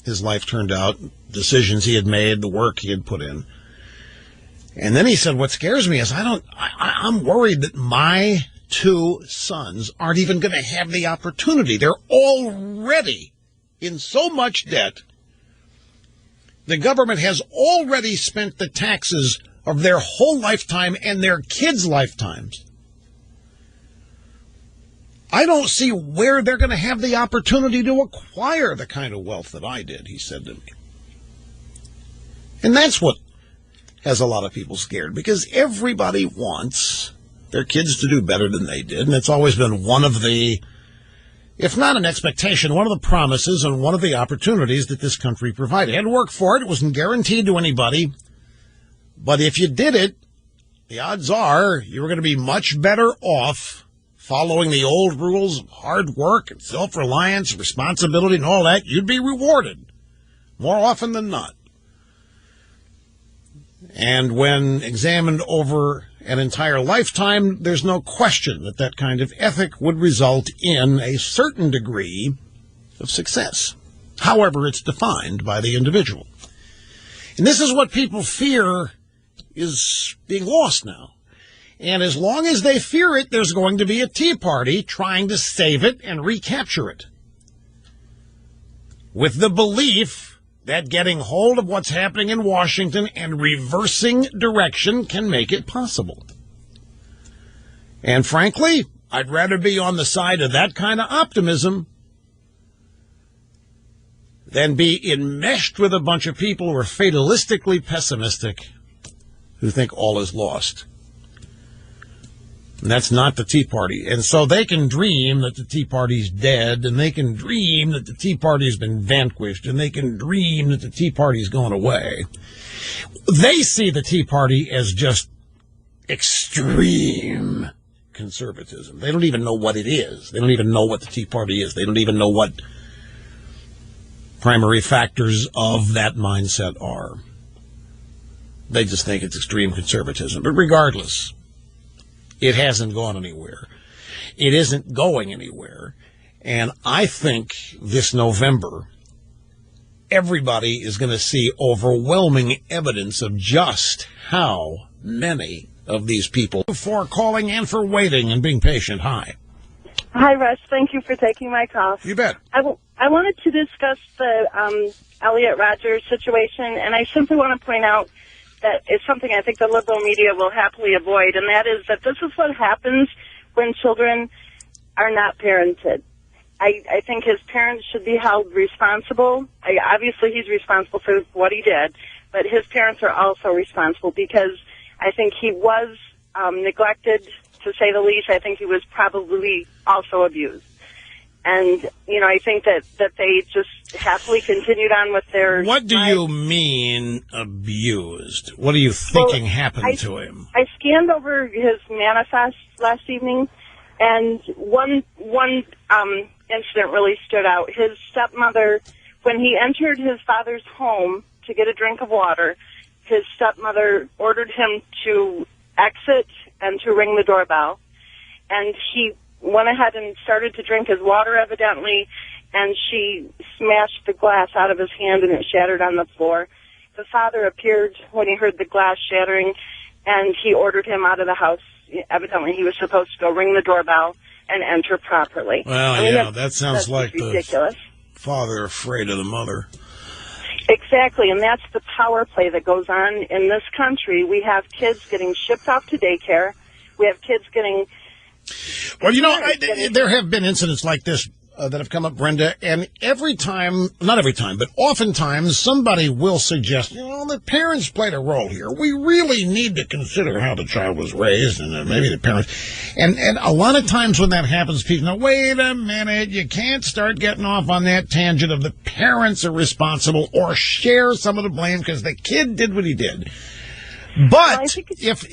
Speaker 1: his life turned out, decisions he had made, the work he had put in. And then he said, what scares me is I'm worried that my two sons aren't even going to have the opportunity. They're already in so much debt. The government has already spent the taxes of their whole lifetime and their kids' lifetimes. I don't see where they're going to have the opportunity to acquire the kind of wealth that I did, he said to me. And that's what has a lot of people scared, because everybody wants their kids to do better than they did, and it's always been one of the, if not an expectation, one of the promises and one of the opportunities that this country provided. You had to work for it. It wasn't guaranteed to anybody. But if you did it, the odds are you were going to be much better off following the old rules of hard work and self-reliance, responsibility, and all that. You'd be rewarded more often than not. And when examined over an entire lifetime, there's no question that that kind of ethic would result in a certain degree of success, however it's defined by the individual. And this is what people fear is being lost now. And as long as they fear it, there's going to be a Tea Party trying to save it and recapture it, with the belief that getting hold of what's happening in Washington and reversing direction can make it possible. And frankly, I'd rather be on the side of that kind of optimism than be enmeshed with a bunch of people who are fatalistically pessimistic, who think all is lost. And that's not the Tea Party. And so they can dream that the Tea Party's dead, and they can dream that the Tea Party's been vanquished, and they can dream that the Tea Party's gone away. They see the Tea Party as just extreme conservatism. They don't even know what it is. They don't even know what the Tea Party is. They don't even know what primary factors of that mindset are. They just think it's extreme conservatism. But regardless, it hasn't gone anywhere. It isn't going anywhere. And I think this November, everybody is going to see overwhelming evidence of just how many of these people, for calling and for waiting and being patient. Hi.
Speaker 3: Hi, Russ. Thank you for taking my call.
Speaker 1: You bet.
Speaker 3: I wanted to discuss the Elliot Rodger situation, and I simply want to point out that it's something I think the liberal media will happily avoid, and that is that this is what happens when children are not parented. I think his parents should be held responsible. Obviously, he's responsible for what he did, but his parents are also responsible because I think he was neglected, to say the least. I think he was probably also abused. And, you know, I think that they just happily continued on with their...
Speaker 1: What do you mean abused? What are you thinking happened to him?
Speaker 3: I scanned over his manifest last evening, and one incident really stood out. His stepmother, when he entered his father's home to get a drink of water, his stepmother ordered him to exit and to ring the doorbell. And he went ahead and started to drink his water, evidently, and she smashed the glass out of his hand and it shattered on the floor. The father appeared when he heard the glass shattering, and he ordered him out of the house. Evidently, he was supposed to go ring the doorbell and enter properly.
Speaker 1: Well, that sounds like
Speaker 3: ridiculous.
Speaker 1: The father afraid of the mother.
Speaker 3: Exactly, and that's the power play that goes on in this country. We have kids getting shipped off to daycare. We have kids getting...
Speaker 1: Well, you know, there have been incidents like this that have come up, Brenda, and every time, not every time, but oftentimes somebody will suggest, you know, the parents played a role here. We really need to consider how the child was raised, and maybe the parents. And a lot of times when that happens, people know, wait a minute, you can't start getting off on that tangent of the parents are responsible or share some of the blame because the kid did what he did. But if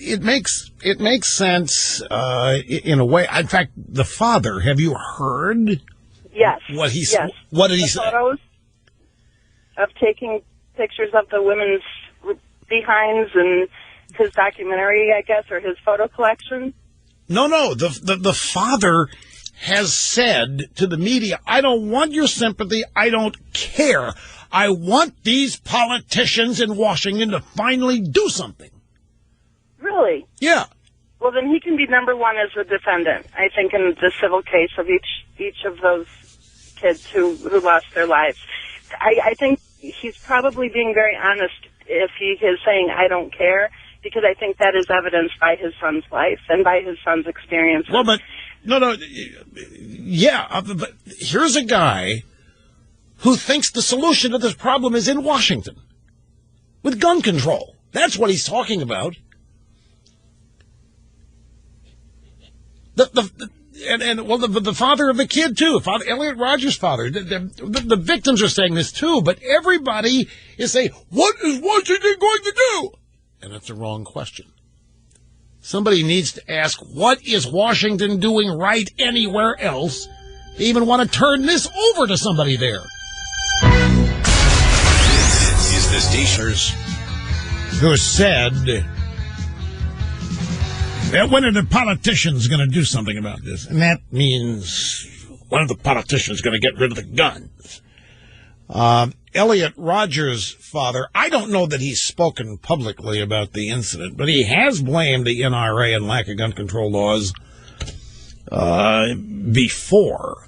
Speaker 1: it makes sense in a way. In fact, the father. Have you heard?
Speaker 3: Yes.
Speaker 1: What he said? What did he say?
Speaker 3: Photos of taking pictures of the women's behinds and his documentary, I guess, or his photo collection.
Speaker 1: No. The father has said to the media, "I don't want your sympathy. I don't care. I want these politicians in Washington to finally do something.
Speaker 3: Really?
Speaker 1: Yeah.
Speaker 3: Well, then he can be number one as a defendant, I think, in the civil case of each of those kids who lost their lives. I think he's probably being very honest if he is saying, I don't care, because I think that is evidenced by his son's life and by his son's experiences.
Speaker 1: Well, but, no, yeah, but here's a guy who thinks the solution to this problem is in Washington with gun control. That's what he's talking about. The father of the kid, too. Father Elliot Rodger's father. The victims are saying this, too. But everybody is saying, what is Washington going to do? And that's the wrong question. Somebody needs to ask, what is Washington doing right anywhere else? They even want to turn this over to somebody there.
Speaker 4: This is the station
Speaker 1: who said, when are the politicians going to do something about this? And that means, when are the politicians going to get rid of the guns? Elliot Rodger's father, I don't know that he's spoken publicly about the incident, but he has blamed the NRA and lack of gun control laws before.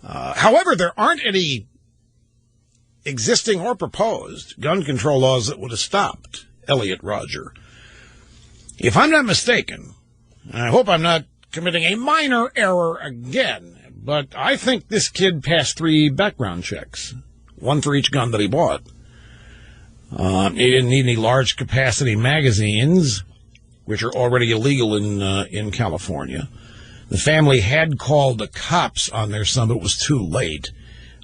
Speaker 1: However, there aren't any existing or proposed gun control laws that would have stopped Elliot Rodger. If I'm not mistaken, and I hope I'm not committing a minor error again, but I think this kid passed 3 background checks, 1 for each gun that he bought. He didn't need any large capacity magazines, which are already illegal in California. The family had called the cops on their son, but it was too late.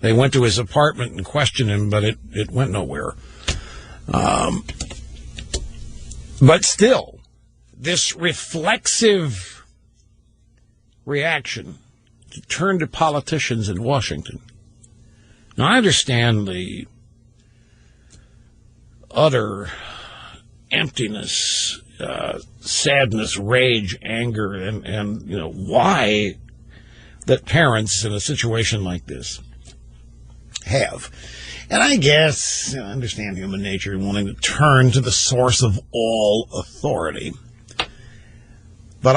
Speaker 1: They went to his apartment and questioned him, but it went nowhere. But still, this reflexive reaction to turn to politicians in Washington. Now, I understand the utter emptiness, sadness, rage, anger, and why that parents in a situation like this have. And I guess I understand human nature and wanting to turn to the source of all authority. But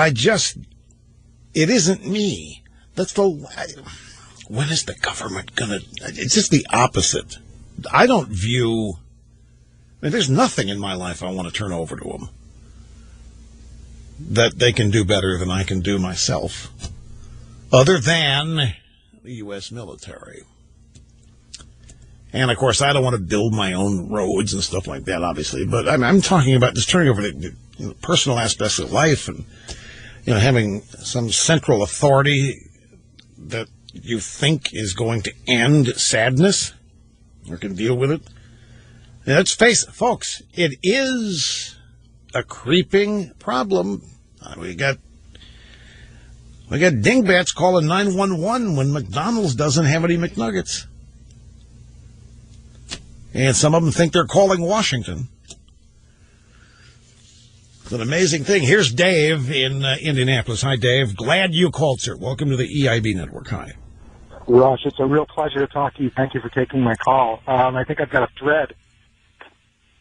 Speaker 1: it isn't me. When is the government going to... It's just the opposite. I don't view... there's nothing in my life I want to turn over to them that they can do better than I can do myself, other than the U.S. military. And, of course, I don't want to build my own roads and stuff like that, obviously. But I'm talking about just turning over the personal aspects of life and, having some central authority that you think is going to end sadness or can deal with it. And let's face it, folks, it is a creeping problem. We got dingbats calling 911 when McDonald's doesn't have any McNuggets. And some of them think they're calling Washington. It's an amazing thing. Here's Dave in Indianapolis. Hi, Dave. Glad you called, sir. Welcome to the EIB Network. Hi.
Speaker 5: Rush, it's a real pleasure to talk to you. Thank you for taking my call. I think I've got a thread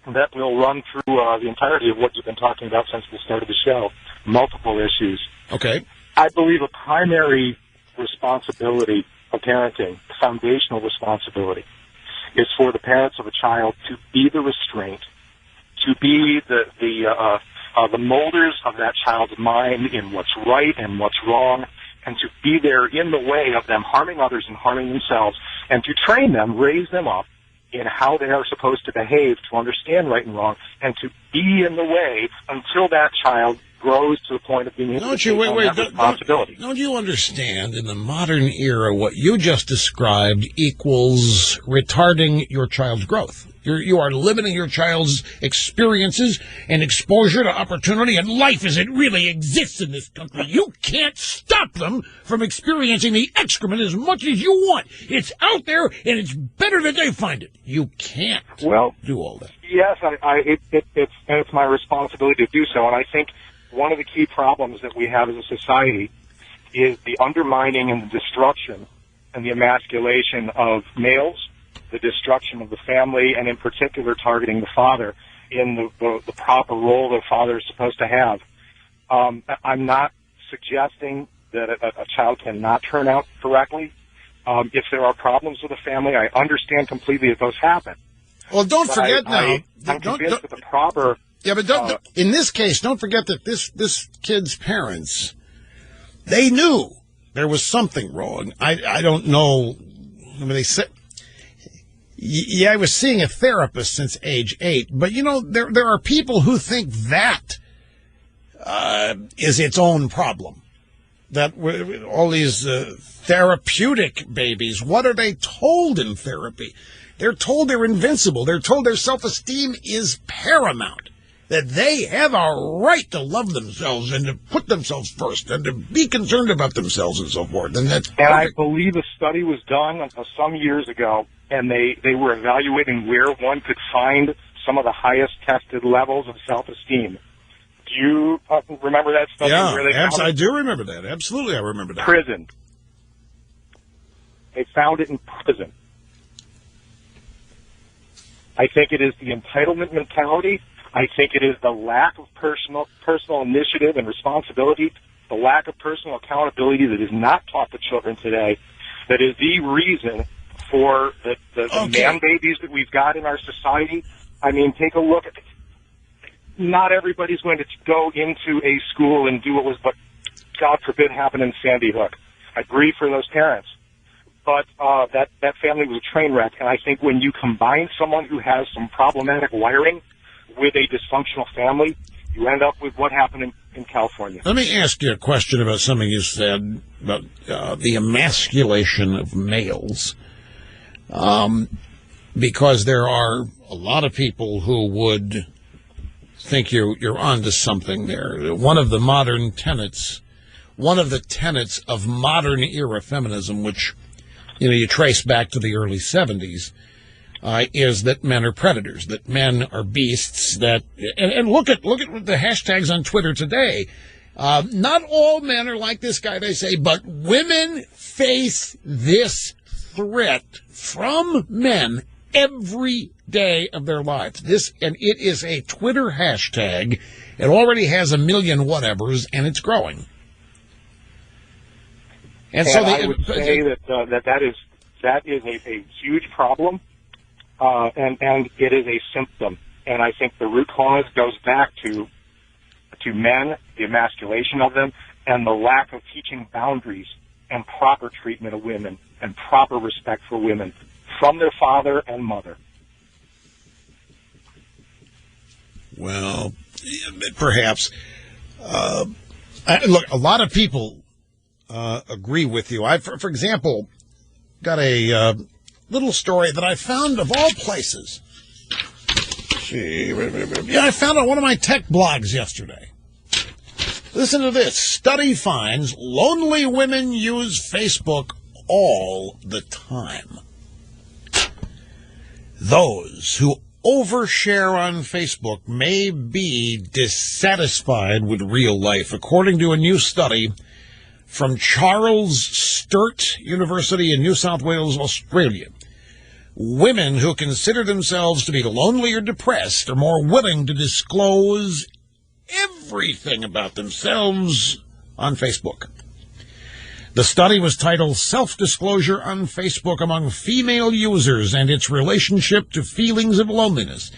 Speaker 5: that will run through the entirety of what you've been talking about since the start of the show. Multiple issues.
Speaker 1: Okay.
Speaker 5: I believe a primary responsibility of parenting, foundational responsibility, is for the parents of a child to be the restraint, to be the molders of that child's mind in what's right and what's wrong, and to be there in the way of them harming others and harming themselves, and to train them, raise them up in how they are supposed to behave, to understand right and wrong, and to be in the way until that child grows to the point of being able to take on that responsibility.
Speaker 1: Don't you understand, in the modern era, what you just described equals retarding your child's growth? You are limiting your child's experiences and exposure to opportunity and life as it really exists in this country. You can't stop them from experiencing the excrement as much as you want. It's out there, and it's better that they find it. You can't do all that.
Speaker 5: Yes, it's my responsibility to do so, and I think one of the key problems that we have as a society is the undermining and the destruction and the emasculation of males the destruction of the family, and in particular targeting the father in the proper role the father is supposed to have. I'm not suggesting that a child cannot turn out correctly. If there are problems with the family, I understand completely that those happen.
Speaker 1: Well, don't forget now.
Speaker 5: I'm convinced that the proper...
Speaker 1: Yeah, but in this case, don't forget that this kid's parents, they knew there was something wrong. I don't know. I mean, they said, yeah, I was seeing a therapist since age 8, but there are people who think that is its own problem. That all these therapeutic babies, what are they told in therapy? They're told they're invincible. They're told their self-esteem is paramount, that they have a right to love themselves and to put themselves first and to be concerned about themselves and so forth. And
Speaker 5: I believe a study was done some years ago, and they were evaluating where one could find some of the highest tested levels of self-esteem. Do you remember that study?
Speaker 1: Yeah,
Speaker 5: where they found
Speaker 1: I do remember that. Absolutely, I remember that.
Speaker 5: Prison. They found it in prison. I think it is the entitlement mentality. I think it is the lack of personal initiative and responsibility, the lack of personal accountability that is not taught to children today, that is the reason for the man babies that we've got in our society. I mean, take a look at it. Not everybody's going to go into a school and do what God forbid, happened in Sandy Hook. I grieve for those parents. But that family was a train wreck, and I think when you combine someone who has some problematic wiring with a dysfunctional family, you end up with what happened in California.
Speaker 1: Let me ask you a question about something you said about the emasculation of males, because there are a lot of people who would think you're onto something there. One of the tenets of modern era feminism, which you trace back to the early 70s, is that men are predators, that men are beasts, and look at the hashtags on Twitter today. Not all men are like this guy, they say, but women face this threat from men every day of their lives. And it is a Twitter hashtag. It already has 1 million whatevers, and it's growing.
Speaker 5: And so I would say that is a huge problem, and it is a symptom. And I think the root cause goes back to men, the emasculation of them, and the lack of teaching boundaries and proper treatment of women and proper respect for women from their father and mother.
Speaker 1: Well, perhaps. Look, a lot of people agree with you. I, for example, got a little story that I found of all places. I found on one of my tech blogs yesterday. Listen to this. Study finds lonely women use Facebook all the time. Those who overshare on Facebook may be dissatisfied with real life, according to a new study from Charles Sturt University in New South Wales, Australia. Women who consider themselves to be lonely or depressed are more willing to disclose everything about themselves on Facebook. The study was titled Self-Disclosure on Facebook Among Female Users and Its Relationship to Feelings of Loneliness.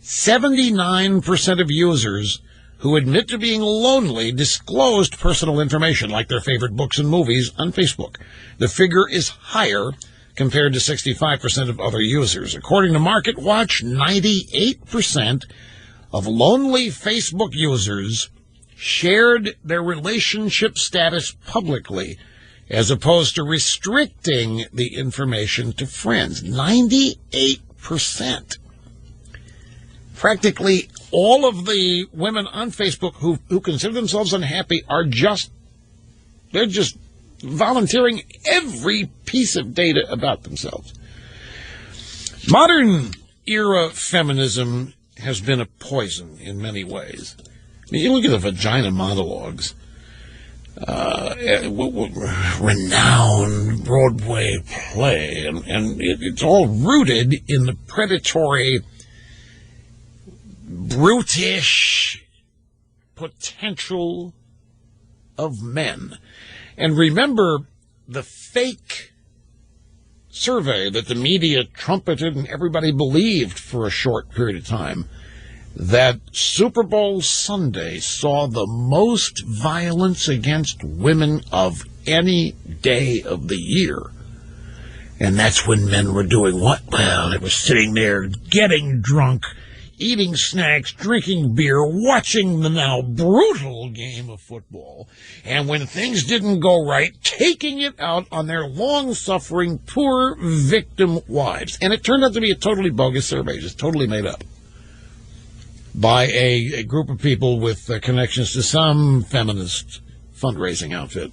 Speaker 1: 79% of users who admit to being lonely disclosed personal information like their favorite books and movies on Facebook. The figure is higher compared to 65% of other users. According to MarketWatch, 98% of lonely Facebook users shared their relationship status publicly, as opposed to restricting the information to friends. 98%. Practically all of the women on Facebook who consider themselves unhappy they're just volunteering every piece of data about themselves. Modern era feminism has been a poison in many ways. I mean, you look at the vagina monologues. Renowned Broadway play, and it's all rooted in the predatory, brutish potential of men. And remember the fake survey that the media trumpeted and everybody believed for a short period of time, that Super Bowl Sunday saw the most violence against women of any day of the year. And that's when men were doing what? Well, they were sitting there getting drunk, eating snacks, drinking beer, watching the now brutal game of football, and when things didn't go right, taking it out on their long-suffering, poor victim wives. And it turned out to be a totally bogus survey, just totally made up by a group of people with connections to some feminist fundraising outfit.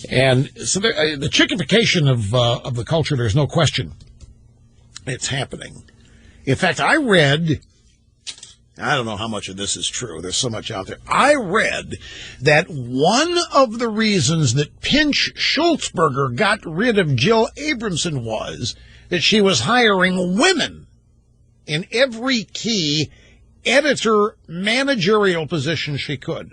Speaker 1: And so the chickification of the culture, there's no question it's happening. In fact, I read, I don't know how much of this is true, there's so much out there. I read that one of the reasons that Pinch Schultzberger got rid of Jill Abramson was that she was hiring women in every key editor managerial position she could.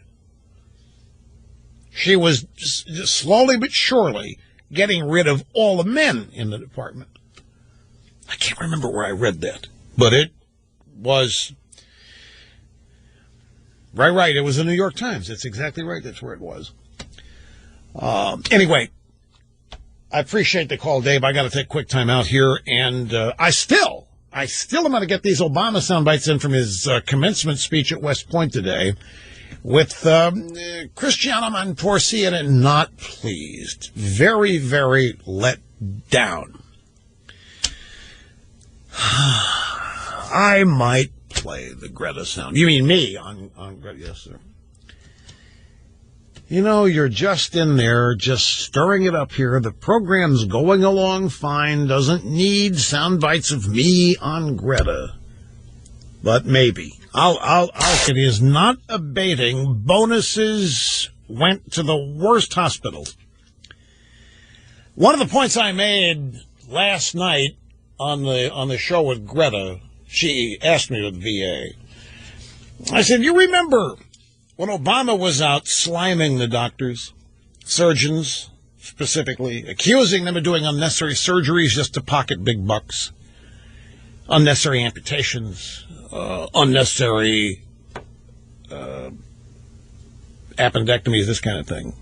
Speaker 1: She was slowly but surely getting rid of all the men in the department. I can't remember where I read that, but it was right. It was the New York Times. That's exactly right. That's where it was. Anyway, I appreciate the call, Dave. I got to take a quick time out here, and I still am going to get these Obama sound bites in from his commencement speech at West Point today, with Cristiano Montorsi not pleased, very, very let down. I might play the Greta sound. You mean me on Greta? Yes, sir. You know, you're just in there, just stirring it up here. The program's going along fine, doesn't need sound bites of me on Greta. But maybe. It is not abating. Bonuses went to the worst hospitals. One of the points I made last night on the show with Greta, she asked me with VA. I said, you remember when Obama was out sliming the doctors, surgeons specifically, accusing them of doing unnecessary surgeries just to pocket big bucks, unnecessary amputations, unnecessary appendectomies, this kind of thing.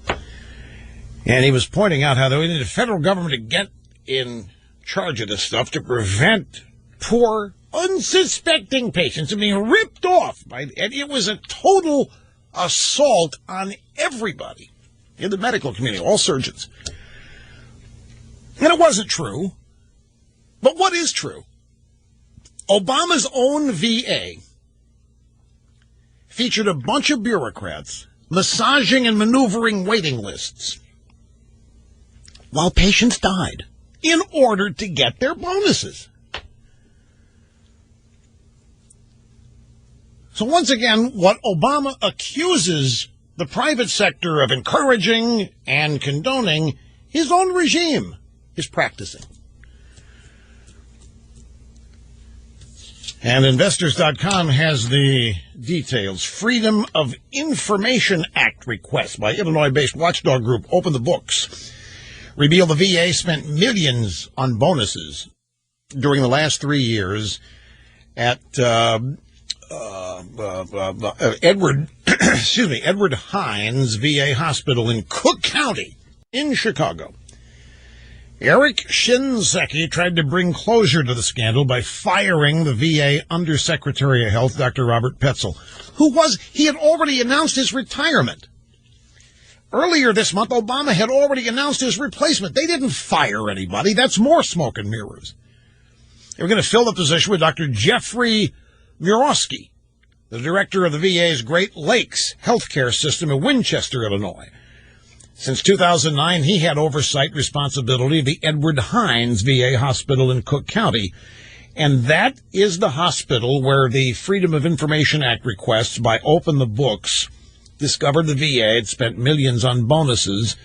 Speaker 1: And he was pointing out how we need the federal government to get in charge of this stuff to prevent poor, unsuspecting patients from being ripped off. And it was a total assault on everybody in the medical community, all surgeons. And it wasn't true. But what is true? Obama's own VA featured a bunch of bureaucrats massaging and maneuvering waiting lists while patients died in order to get their bonuses. So once again, what Obama accuses the private sector of encouraging and condoning, his own regime is practicing. And Investors.com has the details. Freedom of Information Act request by Illinois-based watchdog group Open the Books reveal the VA spent millions on bonuses during the last 3 years at Edward Hines VA Hospital in Cook County in Chicago. Eric Shinseki tried to bring closure to the scandal by firing the VA Undersecretary of Health, Dr. Robert Petzel, he had already announced his retirement. Earlier this month, Obama had already announced his replacement. They didn't fire anybody. That's more smoke and mirrors. They were going to fill the position with Dr. Jeffrey Murowski, the director of the VA's Great Lakes healthcare system in Winchester, Illinois. Since 2009, he had oversight responsibility of the Edward Hines VA Hospital in Cook County. And that is the hospital where the Freedom of Information Act requests by Open the Books discovered the VA had spent millions on bonuses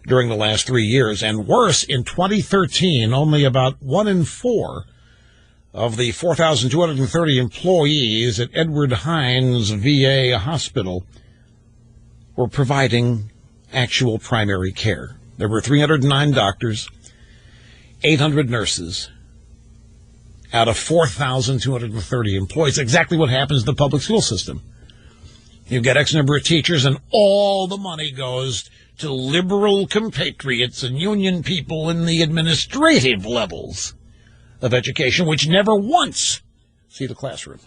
Speaker 1: during the last 3 years. And worse, in 2013, only about 1 in 4 of the 4,230 employees at Edward Hines VA Hospital were providing actual primary care. There were 309 doctors, 800 nurses, out of 4,230 employees. Exactly what happens in the public school system. You've got X number of teachers, and all the money goes to liberal compatriots and union people in the administrative levels of education, which never once see the classroom.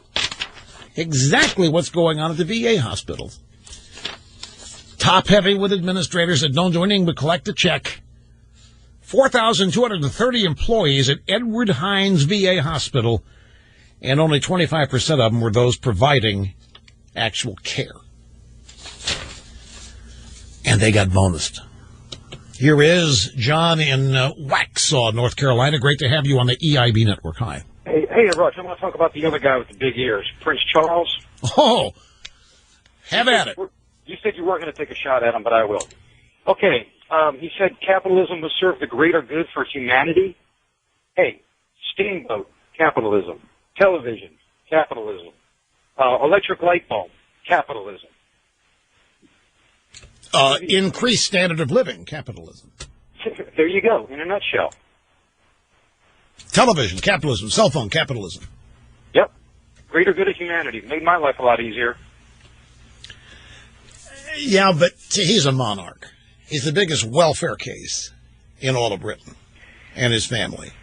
Speaker 1: Exactly what's going on at the VA hospitals. Top-heavy with administrators that don't do anything but collect a check. 4,230 employees at Edward Hines VA Hospital, and only 25% of them were those providing actual care. And they got bonused. Here is John in Waxhaw, North Carolina. Great to have you on the EIB network. Hi.
Speaker 6: Hey, Roger, I want to talk about the other guy with the big ears, Prince Charles.
Speaker 1: Oh, have at it.
Speaker 6: You said you weren't going to take a shot at him, but I will. Okay, he said capitalism will serve the greater good for humanity. Hey, steamboat, capitalism. Television, capitalism. Electric light bulb, capitalism.
Speaker 1: Increased standard of living, capitalism.
Speaker 6: There you go, in a nutshell.
Speaker 1: Television, capitalism. Cell phone, capitalism.
Speaker 6: Yep. Greater good of humanity. Made my life a lot easier.
Speaker 1: Yeah, but he's a monarch. He's the biggest welfare case in all of Britain and his family.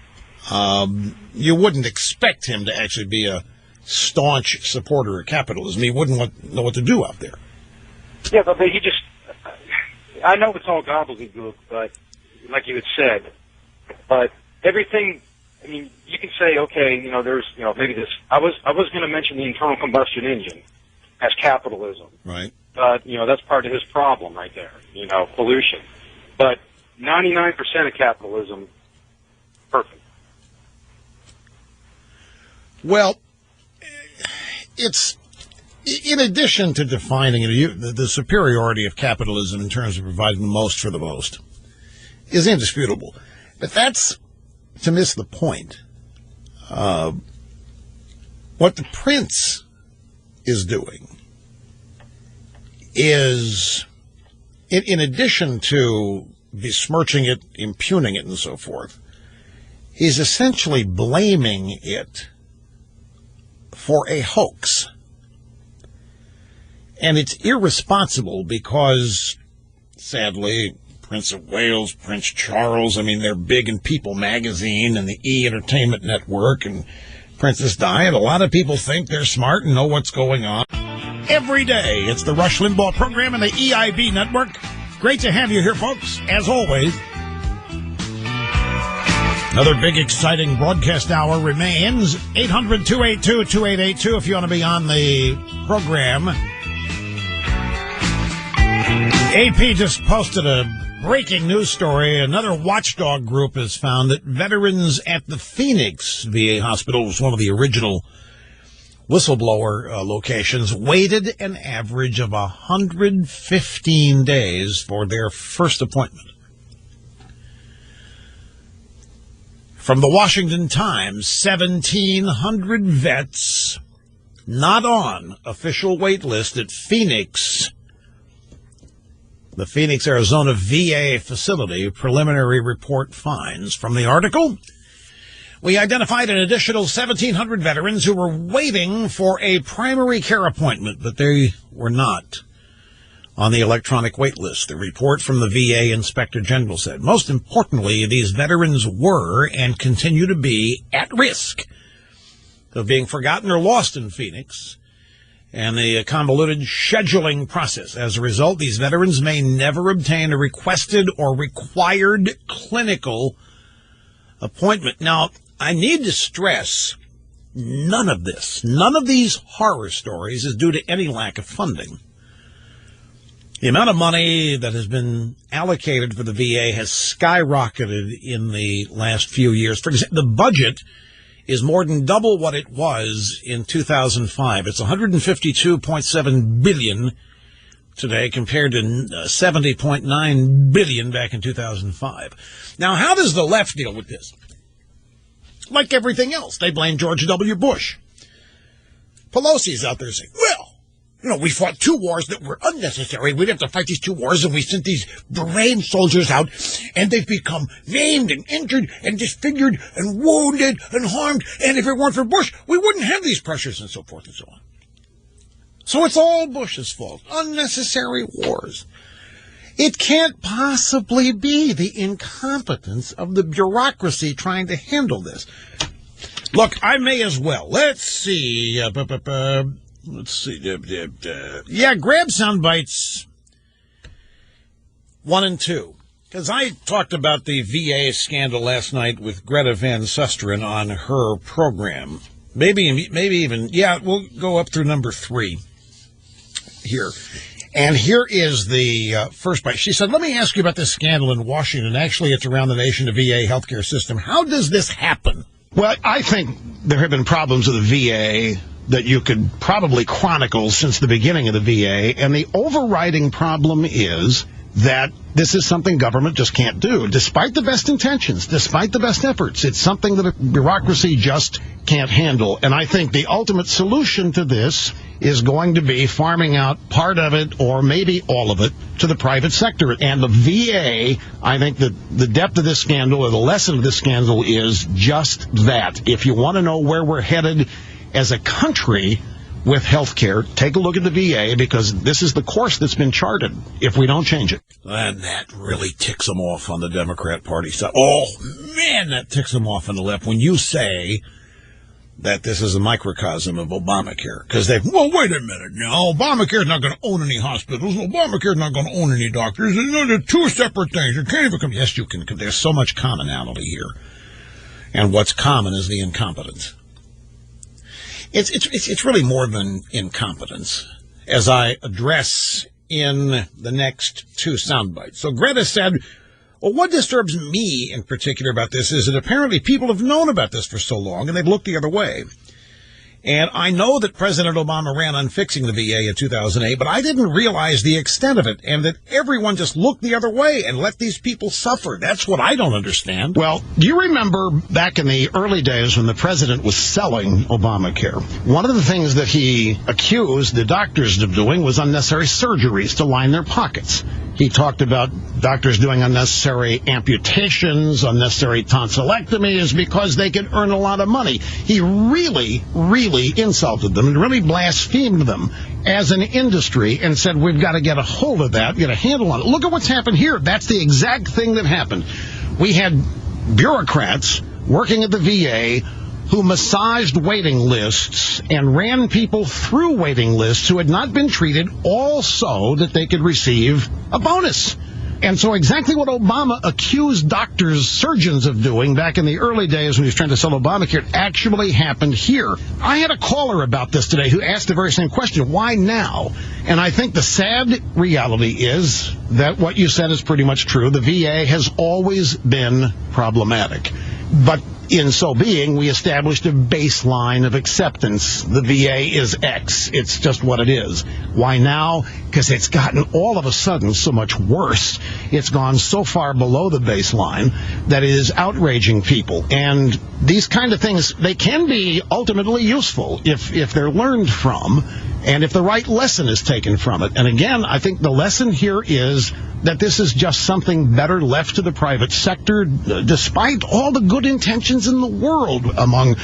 Speaker 1: You wouldn't expect him to actually be a staunch supporter of capitalism. He wouldn't know what to do out there.
Speaker 6: Yeah, but he just... I know it's all gobbledygook, but like you had said, but everything... I mean, you can say, okay, there's, maybe this... I was going to mention the internal combustion engine as capitalism.
Speaker 1: Right.
Speaker 6: But, that's part of his problem right there, pollution. But 99% of capitalism, perfect.
Speaker 1: Well, it's, in addition to defining the superiority of capitalism in terms of providing the most for the most, is indisputable. But that's to miss the point. What the prince is doing is, in addition to besmirching it, impugning it, and so forth, he's essentially blaming it for a hoax. And it's irresponsible because, sadly, Prince of Wales, Prince Charles, they're big in People magazine and the Entertainment Network and Princess Di, and a lot of people think they're smart and know what's going on. Every day, it's the Rush Limbaugh program and the EIB network. Great to have you here, folks, as always. Another big, exciting broadcast hour remains. 800-282-2882 if you want to be on the program. AP just posted a breaking news story. Another watchdog group has found that veterans at the Phoenix VA Hospital, was one of the original whistleblower locations, waited an average of 115 days for their first appointment. From the Washington Times, 1,700 vets not on official wait list at Phoenix, the Phoenix, Arizona VA facility. Preliminary report finds. From the article, we identified an additional 1,700 veterans who were waiting for a primary care appointment, but they were not on the electronic wait list. The report from the VA Inspector General said, most importantly, these veterans were and continue to be at risk of being forgotten or lost in Phoenix and the convoluted scheduling process. As a result, these veterans may never obtain a requested or required clinical appointment. Now, I need to stress, none of these horror stories is due to any lack of funding. The amount of money that has been allocated for the VA has skyrocketed in the last few years. For example, the budget is more than double what it was in 2005. It's $152.7 billion today compared to $70.9 billion back in 2005. Now, how does the left deal with this? Like everything else, they blame George W. Bush. Pelosi's out there saying, well, we fought 2 wars that were unnecessary. We didn't have to fight these 2 wars, and we sent these brave soldiers out, and they've become maimed and injured and disfigured and wounded and harmed, and if it weren't for Bush, we wouldn't have these pressures and so forth and so on. So it's all Bush's fault. Unnecessary wars. It can't possibly be the incompetence of the bureaucracy trying to handle this. Look, I may as well. Let's see. Let's see. Yeah, grab sound bites 1 and 2. Because I talked about the VA scandal last night with Greta Van Susteren on her program. Maybe even, we'll go up through number 3 here. And here is the first bite. She said, let me ask you about this scandal in Washington. Actually, it's around the nation, the VA healthcare system. How does this happen?
Speaker 7: Well, I think there have been problems with the VA that you could probably chronicle since the beginning of the VA, and the overriding problem is that this is something government just can't do, despite the best intentions, despite the best efforts. It's something that a bureaucracy just can't handle. And I think the ultimate solution to this is going to be farming out part of it, or maybe all of it, to the private sector. And the VA, I think that the depth of this scandal, or the lesson of this scandal, is just that. If you want to know where we're headed as a country with health care, take a look at the VA, because this is the course that's been charted if we don't change it.
Speaker 1: And that really ticks them off on the Democrat Party side. Oh, man, that ticks them off on the left when you say that this is a microcosm of Obamacare. Because wait a minute now, Obamacare's not going to own any hospitals. Obamacare's not going to own any doctors. They're 2 separate things. You can't even come. Yes, you can. There's so much commonality here. And what's common is the incompetence. It's really more than incompetence, as I address in the next 2 sound bites. So Greta said, well, what disturbs me in particular about this is that apparently people have known about this for so long, and they've looked the other way. And I know that President Obama ran on fixing the VA in 2008, but I didn't realize the extent of it, and that everyone just looked the other way and let these people suffer. That's what I don't understand.
Speaker 7: Well, do you remember back in the early days when the president was selling Obamacare? One of the things that he accused the doctors of doing was unnecessary surgeries to line their pockets. He talked about doctors doing unnecessary amputations, unnecessary tonsillectomies, because they could earn a lot of money. He really insulted them and really blasphemed them as an industry and said, we've got to get a hold of that, get a handle on it. Look at what's happened here. That's the exact thing that happened. We had bureaucrats working at the VA who massaged waiting lists and ran people through waiting lists who had not been treated, all so that they could receive a bonus. And so exactly what Obama accused doctors, surgeons of doing back in the early days when he was trying to sell Obamacare actually happened here. I had a caller about this today who asked the very same question, why now? And I think the sad reality is that what you said is pretty much true. The VA has always been problematic. But in so being, we established a baseline of acceptance. The VA is X. It's just what it is. Why now? Because it's gotten all of a sudden so much worse. It's gone so far below the baseline that it is outraging people. And these kind of things, they can be ultimately useful if they're learned from and if the right lesson is taken from it. And again, I think the lesson here is that this is just something better left to the private sector, despite all the good intentions in the world among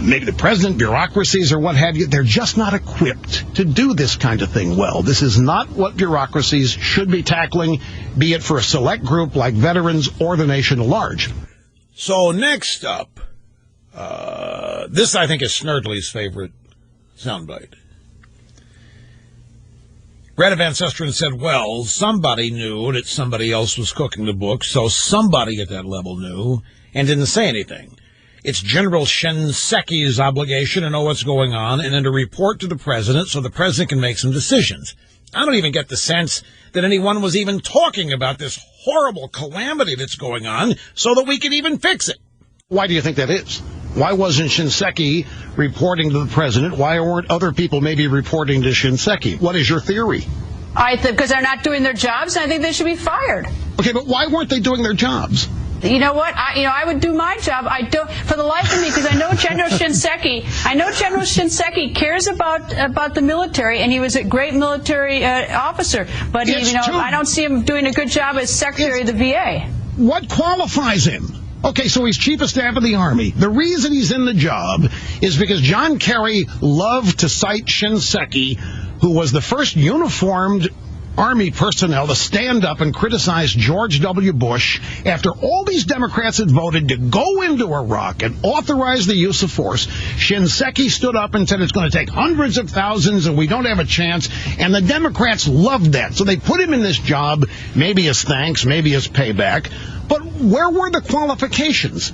Speaker 7: maybe the president, bureaucracies, or what have you. They're just not equipped to do this kind of thing well. This is not what bureaucracies should be tackling, be it for a select group like veterans or the nation at large.
Speaker 1: So next up, this I think is Snerdley's favorite soundbite. Greta Van Susteren said, well, somebody knew that somebody else was cooking the books, so somebody at that level knew and didn't say anything. It's General Shinseki's obligation to know what's going on and then to report to the president so the president can make some decisions. I don't even get the sense that anyone was even talking about this horrible calamity that's going on so that we can even fix it.
Speaker 7: Why do you think that is? Why wasn't Shinseki reporting to the president? Why weren't other people maybe reporting to Shinseki? What is your theory?
Speaker 8: Because they're not doing their jobs, and I think they should be fired.
Speaker 7: Okay, but why weren't they doing their jobs?
Speaker 8: You know what? I would do my job. I don't, for the life of me, because I know General Shinseki. I know General Shinseki cares about the military, and he was a great military officer. But I don't see him doing a good job as Secretary of the VA.
Speaker 7: What qualifies him? Okay, so he's Chief of Staff of the Army. The reason he's in the job is because John Kerry loved to cite Shinseki, who was the first uniformed Army personnel to stand up and criticize George W. Bush after all these Democrats had voted to go into Iraq and authorize the use of force. Shinseki stood up and said it's going to take hundreds of thousands and we don't have a chance. And the Democrats loved that. So they put him in this job, maybe as thanks, maybe as payback. But where were the qualifications?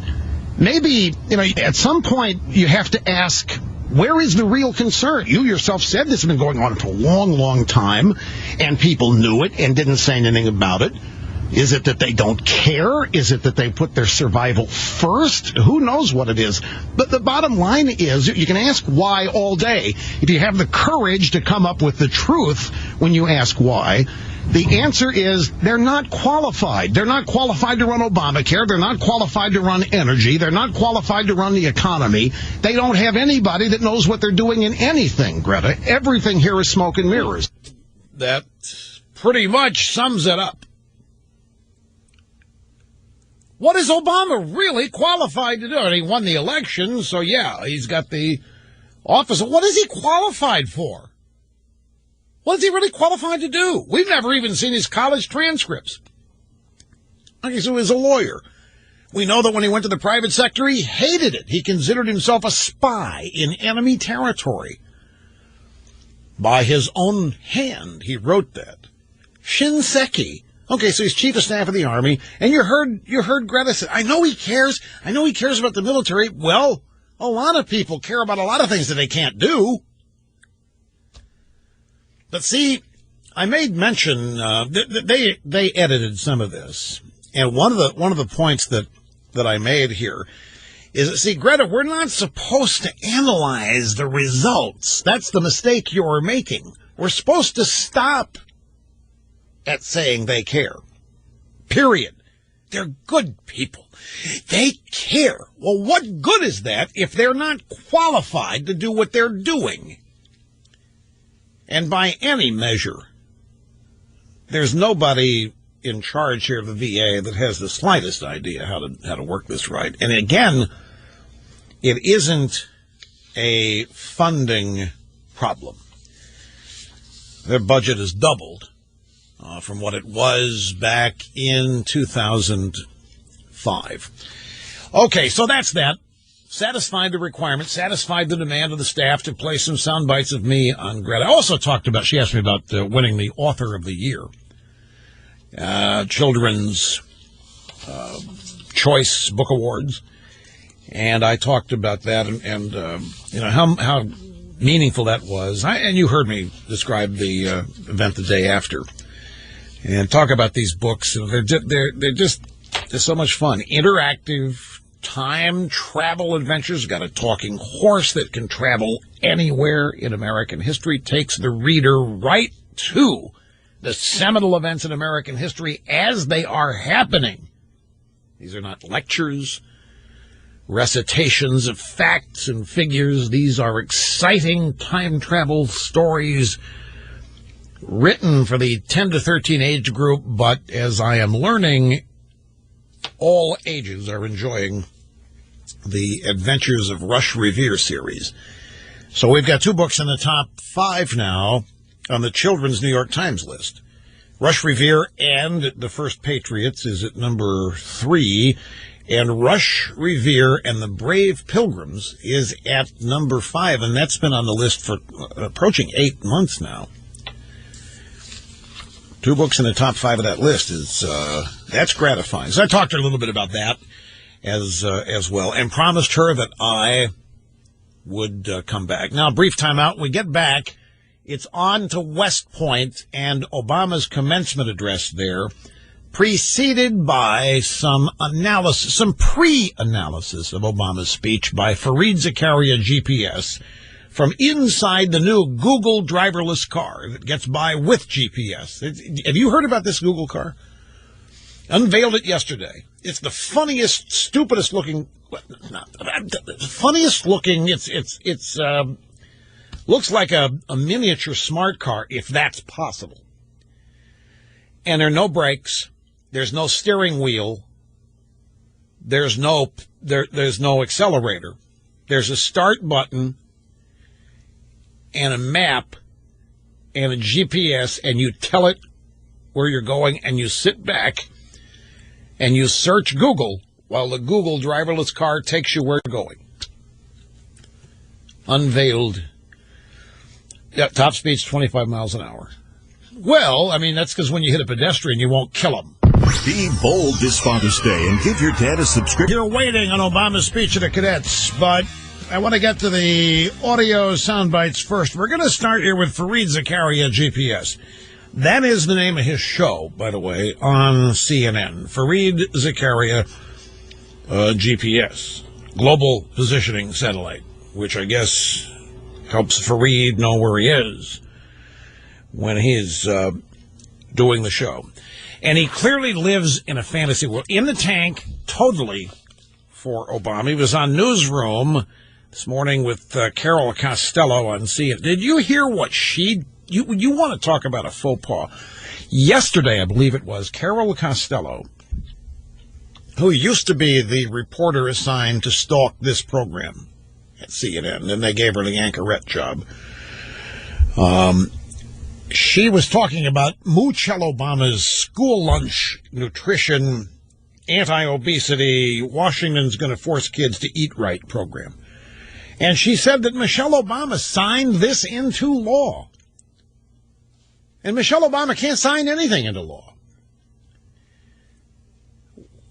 Speaker 7: Maybe, at some point you have to ask, where is the real concern? You yourself said this has been going on for a long, long time, and people knew it and didn't say anything about it. Is it that they don't care? Is it that they put their survival first? Who knows what it is? But the bottom line is, you can ask why all day. If you have the courage to come up with the truth when you ask why, the answer is they're not qualified. They're not qualified to run Obamacare. They're not qualified to run energy. They're not qualified to run the economy. They don't have anybody that knows what they're doing in anything, Greta. Everything here is smoke and mirrors.
Speaker 1: That pretty much sums it up. What is Obama really qualified to do? And he won the election, so yeah, he's got the office. What is he qualified for? What is he really qualified to do? We've never even seen his college transcripts. Okay, so he's a lawyer. We know that when he went to the private sector, he hated it. He considered himself a spy in enemy territory. By his own hand, he wrote that. Shinseki. Okay, so he's Chief of Staff of the Army, and you heard Greta say, I know he cares about the military. Well, a lot of people care about a lot of things that they can't do. But see, I made mention they edited some of this, and one of the points that I made here is that, see, Greta, we're not supposed to analyze the results. That's the mistake you're making. We're supposed to stop at saying they care. Period. They're good people. They care. Well, what good is that if they're not qualified to do what they're doing? And by any measure, there's nobody in charge here of the VA that has the slightest idea how to work this right. And again, it isn't a funding problem. Their budget has doubled from what it was back in 2005. Okay, so that's that. Satisfied the requirement, satisfied the demand of the staff to play some sound bites of me on Greta. I also talked about, she asked me about winning the Author of the Year, Children's Choice Book Awards, and I talked about that and how meaningful that was. And you heard me describe the event the day after, and talk about these books. They're just so much fun, interactive. Time travel adventures. Got a talking horse that can travel anywhere in American history, takes the reader right to the seminal events in American history as they are happening. These are not lectures, recitations of facts and figures. These are exciting time travel stories written for the 10 to 13 age group, but as I am learning, all ages are enjoying the Adventures of Rush Revere series. So we've got two books in the top 5 now on the Children's New York Times list. Rush Revere and The First Patriots is at number 3, and Rush Revere and The Brave Pilgrims is at number 5, and that's been on the list for approaching 8 months now. 2 books in the top 5 of that list is that's gratifying. So I talked to her a little bit about that as well, and promised her that I would come back. Now, brief time out. When we get back, it's on to West Point and Obama's commencement address there, preceded by some pre-analysis of Obama's speech by Fareed Zakaria, GPS, from inside the new Google driverless car that gets by with GPS. Have you heard about this Google car? Unveiled it yesterday. It's the funniest, stupidest looking, funniest looking, it's looks like a miniature smart car, if that's possible. And there are no brakes. There's no steering wheel. There's no accelerator. There's a start button and a map and a GPS, and you tell it where you're going, and you sit back and you search Google while the Google driverless car takes you where you're going. Unveiled. Yeah, top speed's 25 miles an hour. Well, I mean, that's because when you hit a pedestrian, you won't kill him.
Speaker 9: Be bold this Father's Day and give your dad a subscription.
Speaker 1: You're waiting on Obama's speech to the cadets, but I want to get to the audio sound bites first. We're going to start here with Reid Zakaria, GPS. That is the name of his show, by the way, on CNN. Reid Zakaria, GPS, Global Positioning Satellite, which I guess helps Reid know where he is when he's doing the show. And he clearly lives in a fantasy world. In the tank, totally, for Obama. He was on Newsroom this morning with Carol Costello on CNN. Did you hear what you want to talk about a faux pas? Yesterday, I believe it was, Carol Costello, who used to be the reporter assigned to stalk this program at CNN, and they gave her the anchorette job. She was talking about Michelle Obama's school lunch nutrition, anti-obesity, Washington's going to force kids to eat right program. And she said that Michelle Obama signed this into law. And Michelle Obama can't sign anything into law.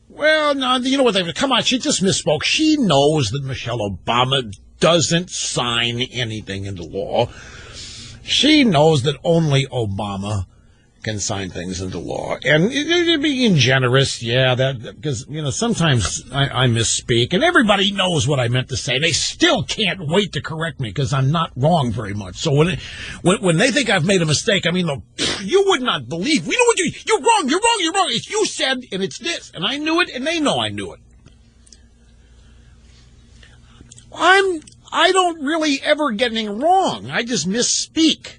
Speaker 1: Well, no, you know what? Come on, she just misspoke. She knows that Michelle Obama doesn't sign anything into law. She knows that only Obama can sign things into law. And being generous, yeah, that because, you know, sometimes I misspeak, and everybody knows what I meant to say. They still can't wait to correct me because I'm not wrong very much. So when they think I've made a mistake, I mean, you would not believe. We know what you're wrong. It's you said, and it's this. And I knew it, and they know I knew it. I don't really ever get anything wrong. I just misspeak.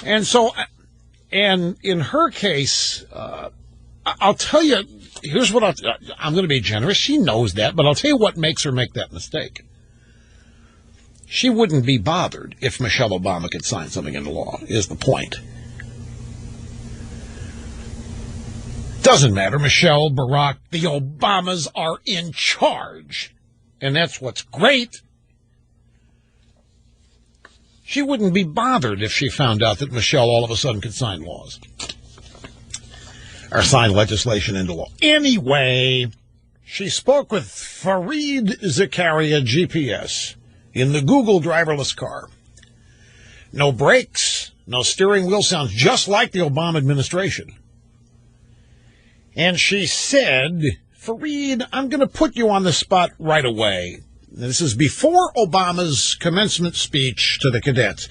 Speaker 1: And so, and in her case, I'll tell you, here's what I'm going to be generous. She knows that, but I'll tell you what makes her make that mistake. She wouldn't be bothered if Michelle Obama could sign something into law, is the point. Doesn't matter. Michelle, Barack, the Obamas are in charge. And that's what's great. She wouldn't be bothered if she found out that Michelle all of a sudden could sign laws. Or sign legislation into law. Anyway, she spoke with Reid Zakaria, GPS, in the Google driverless car. No brakes, no steering wheel, sounds just like the Obama administration. And she said, Reid, I'm going to put you on the spot right away. This is before Obama's commencement speech to the cadets.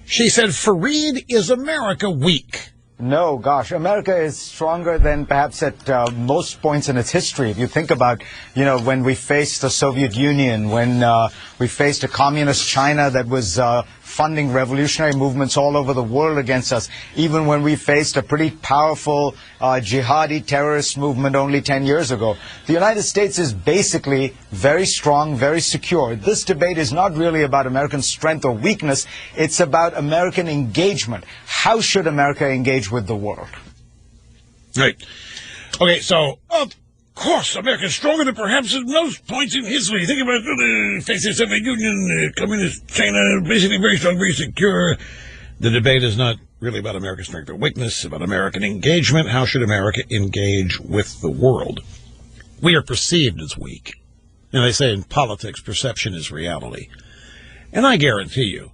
Speaker 1: She said, Reid, is America weak?
Speaker 10: No, gosh, America is stronger than perhaps at most points in its history. If you think about, you know, when we faced the Soviet Union, when we faced a communist China that was funding revolutionary movements all over the world against us, even when we faced a pretty powerful jihadi terrorist movement only 10 years ago. The United States is basically very strong, very secure. This debate is not really about American strength or weakness. It's about American engagement. How should America engage with the world?
Speaker 1: Right. Okay, so, of course, America is stronger than perhaps at most points in history. Think about the face of the Soviet Union, communist China, basically very strong, very secure. The debate is not really about America's strength or weakness, about American engagement. How should America engage with the world? We are perceived as weak. And they say in politics, perception is reality. And I guarantee you,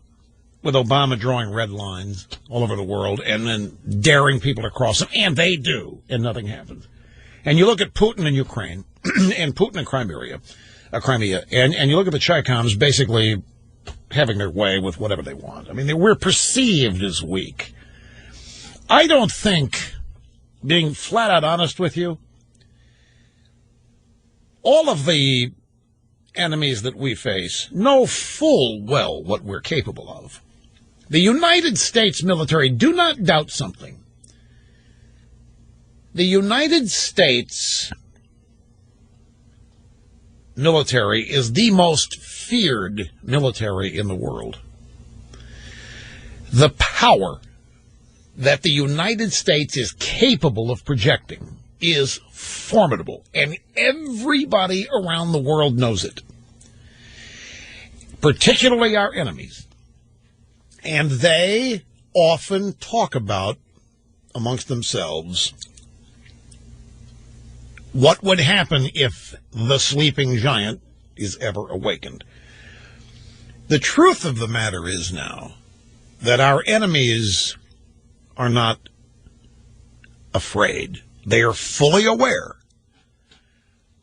Speaker 1: with Obama drawing red lines all over the world and then daring people to cross them, and they do, and nothing happens. And you look at Putin in Ukraine, and Putin in Crimea, and you look at the Chi-Coms basically having their way with whatever they want. I mean, we're perceived as weak. I don't think, being flat out honest with you, all of the enemies that we face know full well what we're capable of. The United States military, do not doubt something. The United States military is the most feared military in the world. The power that the United States is capable of projecting is formidable, and everybody around the world knows it, particularly our enemies. And they often talk about, amongst themselves, what would happen if the sleeping giant is ever awakened. The truth of the matter is now that our enemies are not afraid. They are fully aware,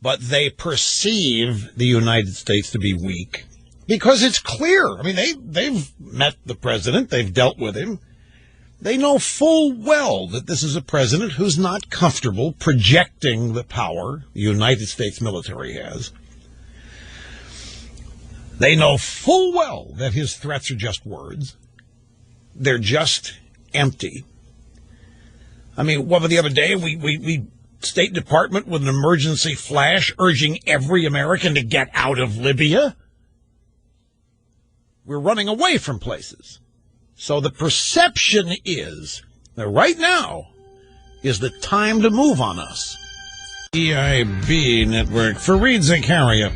Speaker 1: but they perceive the United States to be weak because it's clear. I mean, they've met the president. They've dealt with him. They know full well that this is a president who's not comfortable projecting the power the United States military has. They know full well that his threats are just words. They're just empty. I mean, what about the other day? We State Department with an emergency flash urging every American to get out of Libya. We're running away from places. So the perception is that right now is the time to move on us. EIB Network for Reid Zakaria.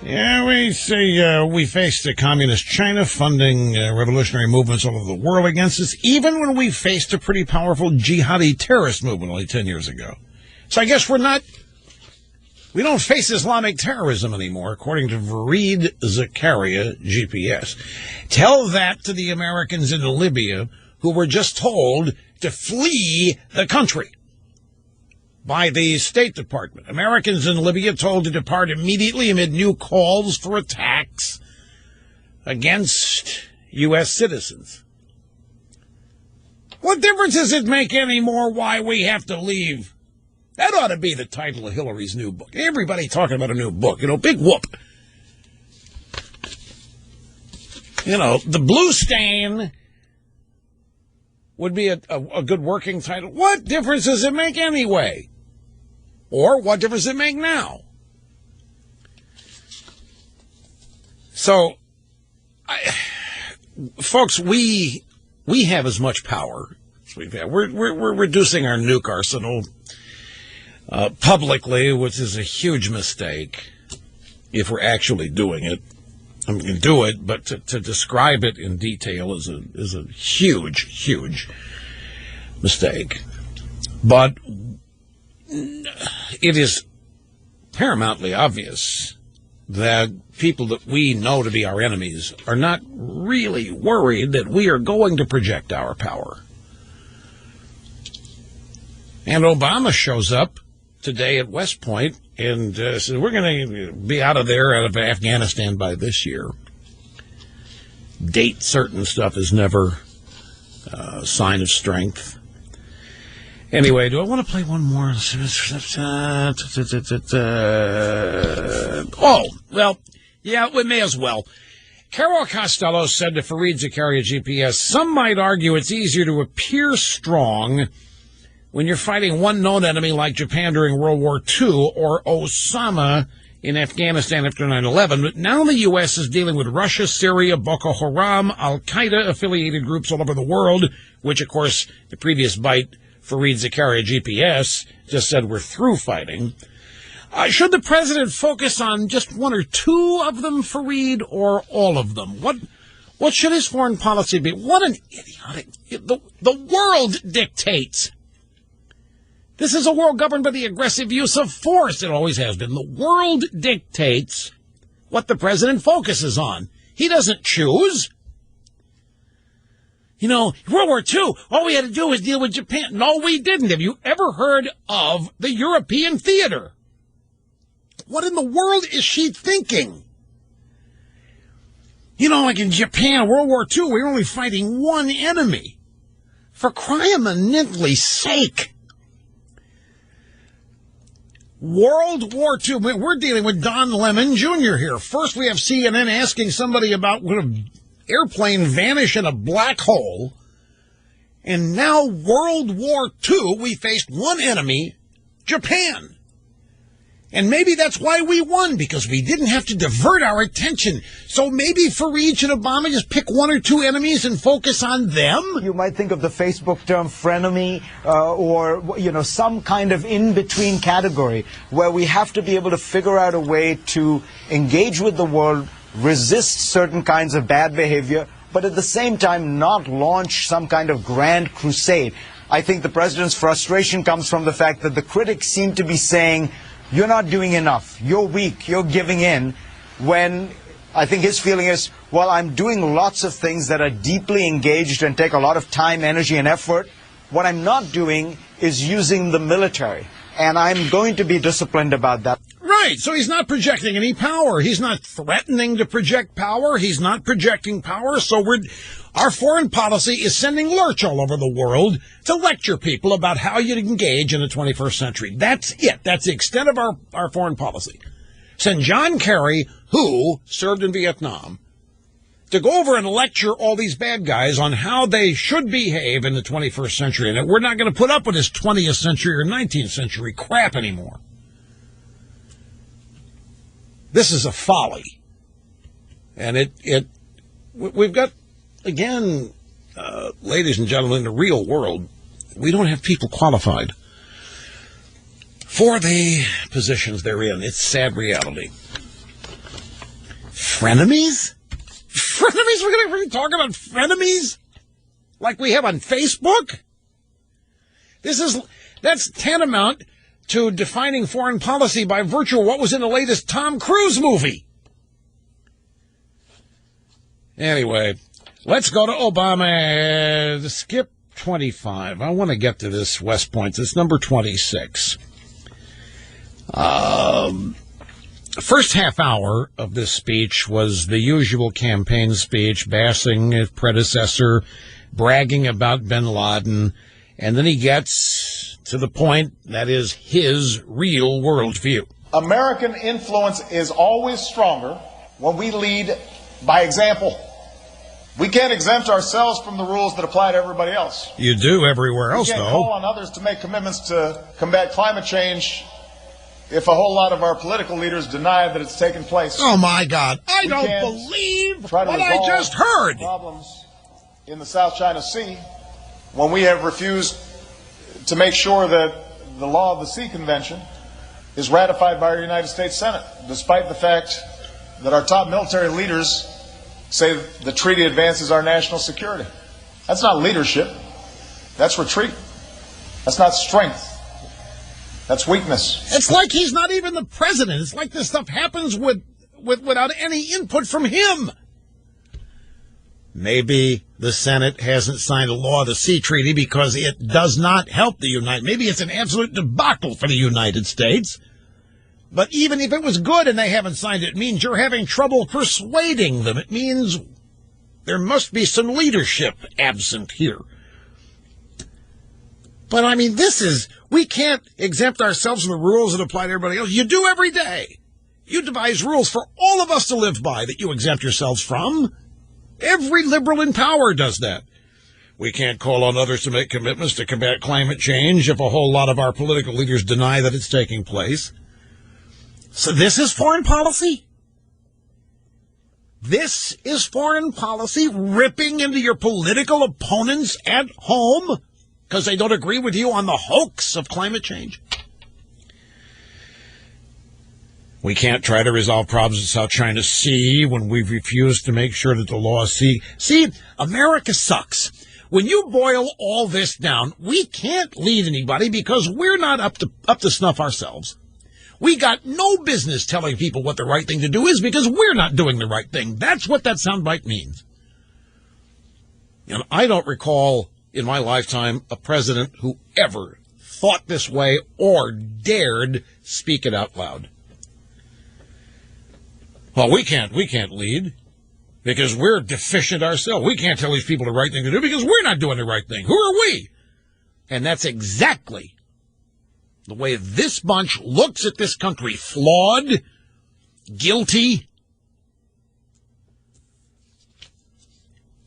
Speaker 1: Yeah, we say we faced a communist China funding revolutionary movements all over the world against us, even when we faced a pretty powerful jihadi terrorist movement only 10 years ago. So I guess we don't face Islamic terrorism anymore, according to Reid Zakaria, GPS. Tell that to the Americans in Libya who were just told to flee the country by the State Department. Americans in Libya told to depart immediately amid new calls for attacks against U.S. citizens. What difference does it make anymore why we have to leave? That ought to be the title of Hillary's new book. Everybody talking about a new book. Big whoop. The blue stain would be a good working title. What difference does it make anyway? Or what difference does it make now? So, folks, we have as much power as we've had. We're reducing our nuke arsenal publicly, which is a huge mistake if we're actually doing it. I mean, we can do it, but to describe it in detail is a huge, huge mistake. But it is paramountly obvious that people that we know to be our enemies are not really worried that we are going to project our power. And Obama shows up today at West Point and says, we're going to be out of Afghanistan by this year. Date certain stuff is never a sign of strength. Anyway, do I want to play one more? Oh, well, yeah, we may as well. Carol Costello said to Reid Zakaria GPS, some might argue it's easier to appear strong when you're fighting one known enemy like Japan during World War II or Osama in Afghanistan after 9/11. But now the U.S. is dealing with Russia, Syria, Boko Haram, Al-Qaeda-affiliated groups all over the world, which, of course, the previous bite for Reid Zakaria GPS just said we're through fighting. Should the president focus on just one or two of them, Fareed, or all of them? What should his foreign policy be? What an idiotic... The world dictates. This is a world governed by the aggressive use of force. It always has been. The world dictates what the president focuses on. He doesn't choose. World War II, all we had to do was deal with Japan. No, we didn't. Have you ever heard of the European theater? What in the world is she thinking? You know, like in Japan, World War II, we were only fighting one enemy. For crying sake. World War II, we're dealing with Don Lemon Jr. here. First, we have CNN asking somebody about would an airplane vanish in a black hole. And now, World War II, we faced one enemy, Japan. And maybe that's why we won, because we didn't have to divert our attention. So maybe Reid and Obama just pick one or two enemies and focus on them?
Speaker 10: You might think of the Facebook term frenemy or, you know, some kind of in-between category where we have to be able to figure out a way to engage with the world, resist certain kinds of bad behavior, but at the same time not launch some kind of grand crusade. I think the president's frustration comes from the fact that the critics seem to be saying, you're not doing enough, you're weak, you're giving in, when I think his feeling is, well, I'm doing lots of things that are deeply engaged and take a lot of time, energy, and effort. What I'm not doing is using the military, and I'm going to be disciplined about that.
Speaker 1: Right, so he's not projecting any power. He's not threatening to project power. He's not projecting power, so our foreign policy is sending lurch all over the world to lecture people about how you engage in the 21st century. That's it. That's the extent of our foreign policy. Send John Kerry, who served in Vietnam, to go over and lecture all these bad guys on how they should behave in the 21st century, and that we're not going to put up with this 20th century or 19th century crap anymore. This is a folly. And we've got, again, ladies and gentlemen, in the real world, we don't have people qualified for the positions they're in. It's sad reality. Frenemies? Frenemies? We're going to talk about frenemies? Like we have on Facebook? That's tantamount to defining foreign policy by virtue of what was in the latest Tom Cruise movie. Anyway, let's go to Obama. Skip 25. I want to get to this West Point. It's number 26. First half hour of this speech was the usual campaign speech, bashing his predecessor, bragging about bin Laden, and then he gets to the point that is his real worldview.
Speaker 11: American influence is always stronger when we lead by example. We can't exempt ourselves from the rules that apply to everybody else.
Speaker 1: You do everywhere else, though.
Speaker 11: We can't call on others to make commitments to combat climate change if a whole lot of our political leaders deny that it's taken place.
Speaker 1: Oh, my God. I don't believe what I just heard.
Speaker 11: Problems in the South China Sea when we have refused to make sure that the law of the sea convention is ratified by our United States Senate, despite the fact that our top military leaders say the treaty advances our national security. That's not leadership. That's retreat. That's not strength. That's weakness.
Speaker 1: It's like he's not even the president. It's like this stuff happens without any input from him. Maybe the Senate hasn't signed a law of the sea treaty because it does not help the United. Maybe it's an absolute debacle for the United States. But even if it was good and they haven't signed it, it means you're having trouble persuading them. It means there must be some leadership absent here. But, I mean, we can't exempt ourselves from the rules that apply to everybody else. You do every day. You devise rules for all of us to live by that you exempt yourselves from. Every liberal in power does that. We can't call on others to make commitments to combat climate change if a whole lot of our political leaders deny that it's taking place. So this is foreign policy? This is foreign policy, ripping into your political opponents at home because they don't agree with you on the hoax of climate change? We can't try to resolve problems in South China Sea when we've refused to make sure that the law is sea. See, America sucks. When you boil all this down, we can't lead anybody because we're not up to snuff ourselves. We got no business telling people what the right thing to do is because we're not doing the right thing. That's what that soundbite means. And I don't recall in my lifetime a president who ever thought this way or dared speak it out loud. Well, we can't lead because we're deficient ourselves. We can't tell these people the right thing to do because we're not doing the right thing. Who are we? And that's exactly the way this bunch looks at this country. Flawed, guilty,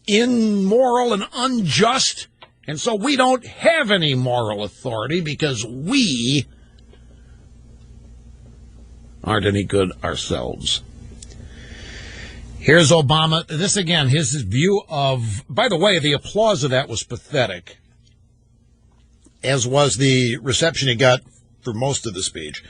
Speaker 1: immoral, and unjust. And so we don't have any moral authority because we aren't any good ourselves. Here's Obama. This again, his view of, by the way, the applause of that was pathetic, as was the reception he got for most of the speech.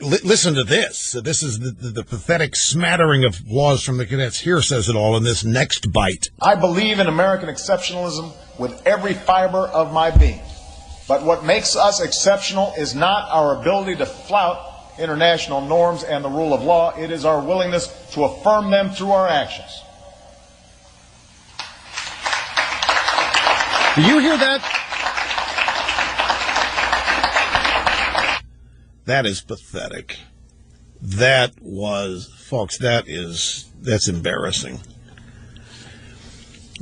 Speaker 1: Listen to this. This is the pathetic smattering of applause from the cadets. Here says it all in this next bite.
Speaker 11: I believe in American exceptionalism with every fiber of my being. But what makes us exceptional is not our ability to flout international norms and the rule of law. It is our willingness to affirm them through our actions.
Speaker 1: Do you hear that? That is pathetic. That was, folks, that's embarrassing.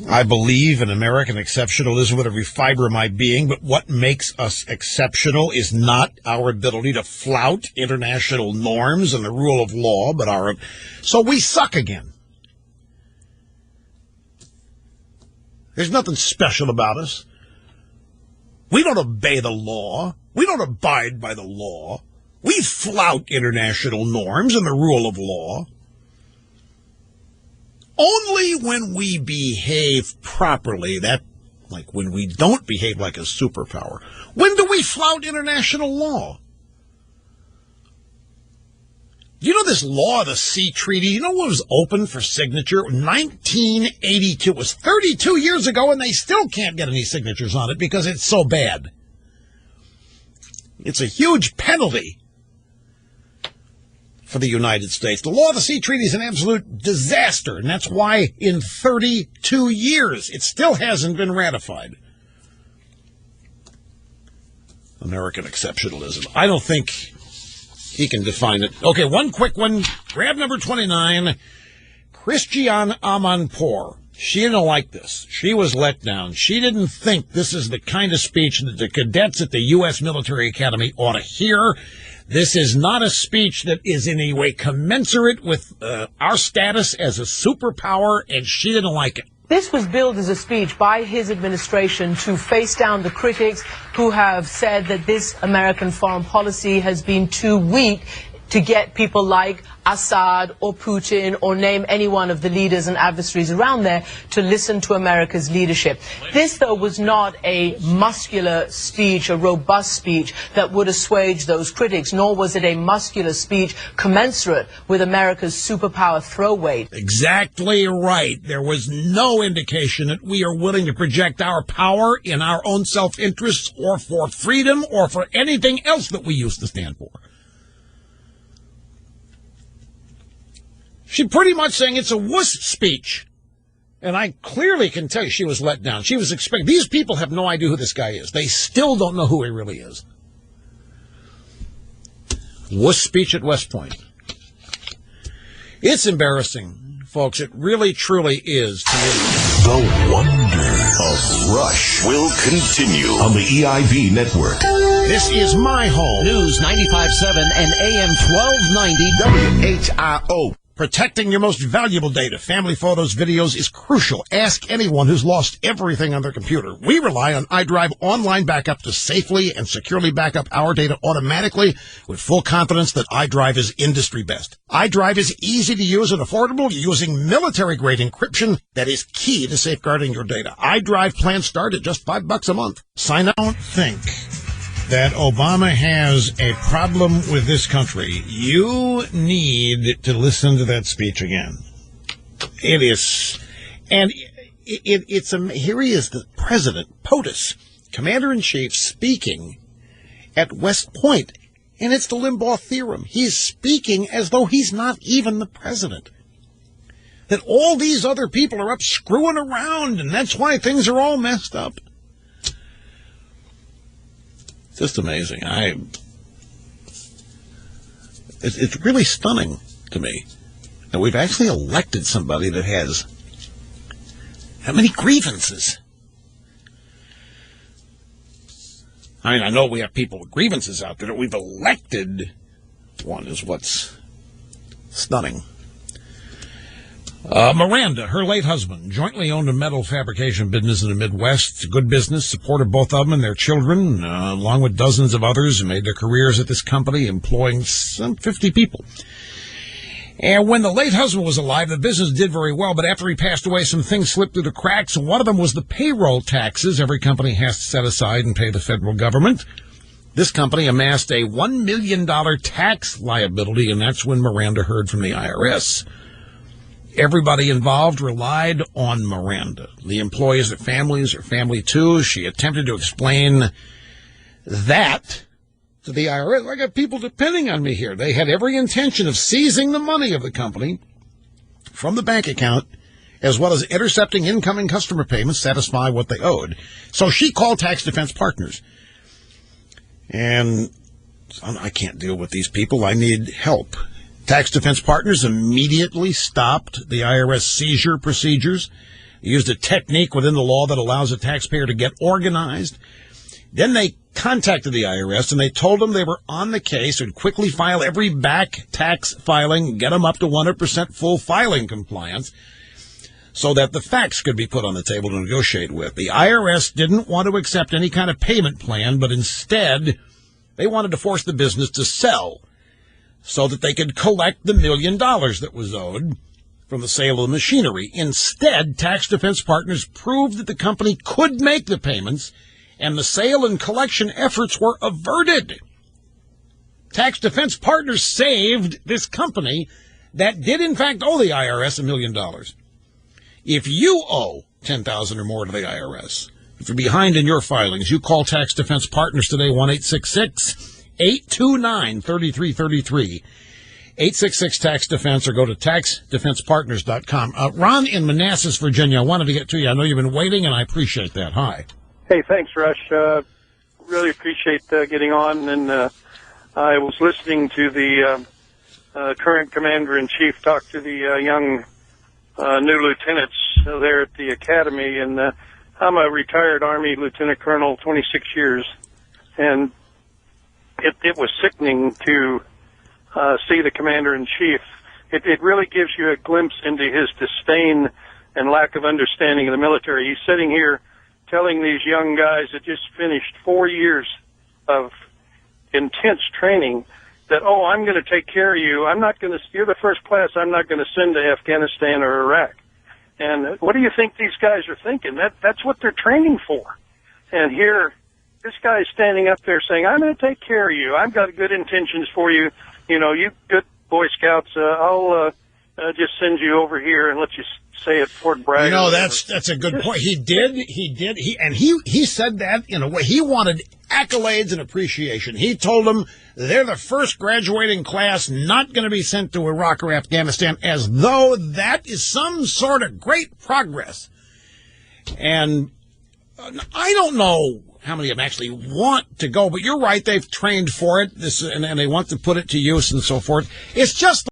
Speaker 1: I believe in American exceptionalism with every fiber of my being, but what makes us exceptional is not our ability to flout international norms and the rule of law, but so we suck again. There's nothing special about us. We don't obey the law. We don't abide by the law. We flout international norms and the rule of law. Only when we behave properly, like when we don't behave like a superpower. When do we flout international law? You know this law of the sea treaty? You know what was open for signature? 1982. It was 32 years ago, and they still can't get any signatures on it because it's so bad. It's a huge penalty for the United States. The law of the sea treaty is an absolute disaster, and that's why in 32 years it still hasn't been ratified. American exceptionalism. I don't think he can define it. Okay, one quick one. Grab number 29. Christiane Amanpour. She didn't like this. She was let down. She didn't think this is the kind of speech that the cadets at the U.S. Military Academy ought to hear. This is not a speech that is in any way commensurate with our status as a superpower, and she didn't like it.
Speaker 12: This was billed as a speech by his administration to face down the critics who have said that this American foreign policy has been too weak to get people like Assad or Putin or name any one of the leaders and adversaries around there to listen to America's leadership. This, though, was not a muscular speech, a robust speech that would assuage those critics, nor was it a muscular speech commensurate with America's superpower throw weight.
Speaker 1: Exactly right. There was no indication that we are willing to project our power in our own self-interests or for freedom or for anything else that we used to stand for. She's pretty much saying it's a wuss speech. And I clearly can tell you she was let down. She was expecting. These people have no idea who this guy is. They still don't know who he really is. Wuss speech at West Point. It's embarrassing, folks. It really, truly is to me.
Speaker 9: The wonder of Rush will continue on the EIB network.
Speaker 1: This is my home.
Speaker 13: News 95.7 and AM 1290 WHIO.
Speaker 1: Protecting your most valuable data, family photos, videos, is crucial. Ask anyone who's lost everything on their computer. We rely on iDrive Online Backup to safely and securely back up our data automatically with full confidence that iDrive is industry best. iDrive is easy to use and affordable using military-grade encryption that is key to safeguarding your data. iDrive plans start at just $5 a month. Sign up. I don't think that Obama has a problem with this country. You need to listen to that speech again. It is, and it's here he is, the president, POTUS, commander-in-chief, speaking at West Point, and it's the Limbaugh theorem. He's speaking as though he's not even the president. That all these other people are up screwing around, and that's why things are all messed up. Just amazing. It's really stunning. to me that we've actually elected somebody that has how many grievances? I mean, I know we have people with grievances out there. That we've elected one is what's stunning. Miranda, her late husband, jointly owned a metal fabrication business in the Midwest. It's a good business, supported both of them and their children, along with dozens of others who made their careers at this company, employing some 50 people. And when the late husband was alive, the business did very well, but after he passed away, some things slipped through the cracks, and one of them was the payroll taxes every company has to set aside and pay the federal government. This company amassed a $1 million tax liability, and that's when Miranda heard from the IRS. Everybody involved relied on Miranda. The employees, their families, her family too. She attempted to explain that to the IRS. I got people depending on me here. They had every intention of seizing the money of the company from the bank account, as well as intercepting incoming customer payments, satisfy what they owed. So she called Tax Defense Partners. And I can't deal with these people. I need help. Tax Defense Partners immediately stopped the IRS seizure procedures. They used a technique within the law that allows a taxpayer to get organized. Then they contacted the IRS, and they told them they were on the case and quickly file every back tax filing, get them up to 100% full filing compliance, so that the facts could be put on the table to negotiate with. The IRS didn't want to accept any kind of payment plan, but instead they wanted to force the business to sell so that they could collect the $1 million that was owed from the sale of the machinery. Instead, Tax Defense Partners proved that the company could make the payments, and the sale and collection efforts were averted. Tax Defense Partners saved this company that did, in fact, owe the IRS $1 million. If you owe $10,000 or more to the IRS, if you're behind in your filings, you call Tax Defense Partners today, 1-866-829-3333. 866-TAX-DEFENSE, or go to taxdefensepartners.com. Ron in Manassas, Virginia, I wanted to get to you. I know you've been waiting, and I appreciate that. Hi.
Speaker 14: Hey, thanks, Rush. Really appreciate getting on. And I was listening to the current commander-in-chief talk to the young new lieutenants there at the academy. And I'm a retired Army lieutenant colonel, 26 years. And it was sickening to see the commander-in-chief. It really gives you a glimpse into his disdain and lack of understanding of the military. He's sitting here telling these young guys that just finished 4 years of intense training that, oh, I'm going to take care of you. You're the first class I'm not going to send to Afghanistan or Iraq. And what do you think these guys are thinking? That's what they're training for. And here, this guy is standing up there saying, I'm going to take care of you. I've got good intentions for you. You know, you good Boy Scouts, I'll just send you over here and let you say at Fort Bragg.
Speaker 1: You know, that's a good point. He said that in a way. He wanted accolades and appreciation. He told them they're the first graduating class not going to be sent to Iraq or Afghanistan, as though that is some sort of great progress. And I don't know how many of them actually want to go, but you're right, they've trained for it, and they want to put it to use and so forth. It's just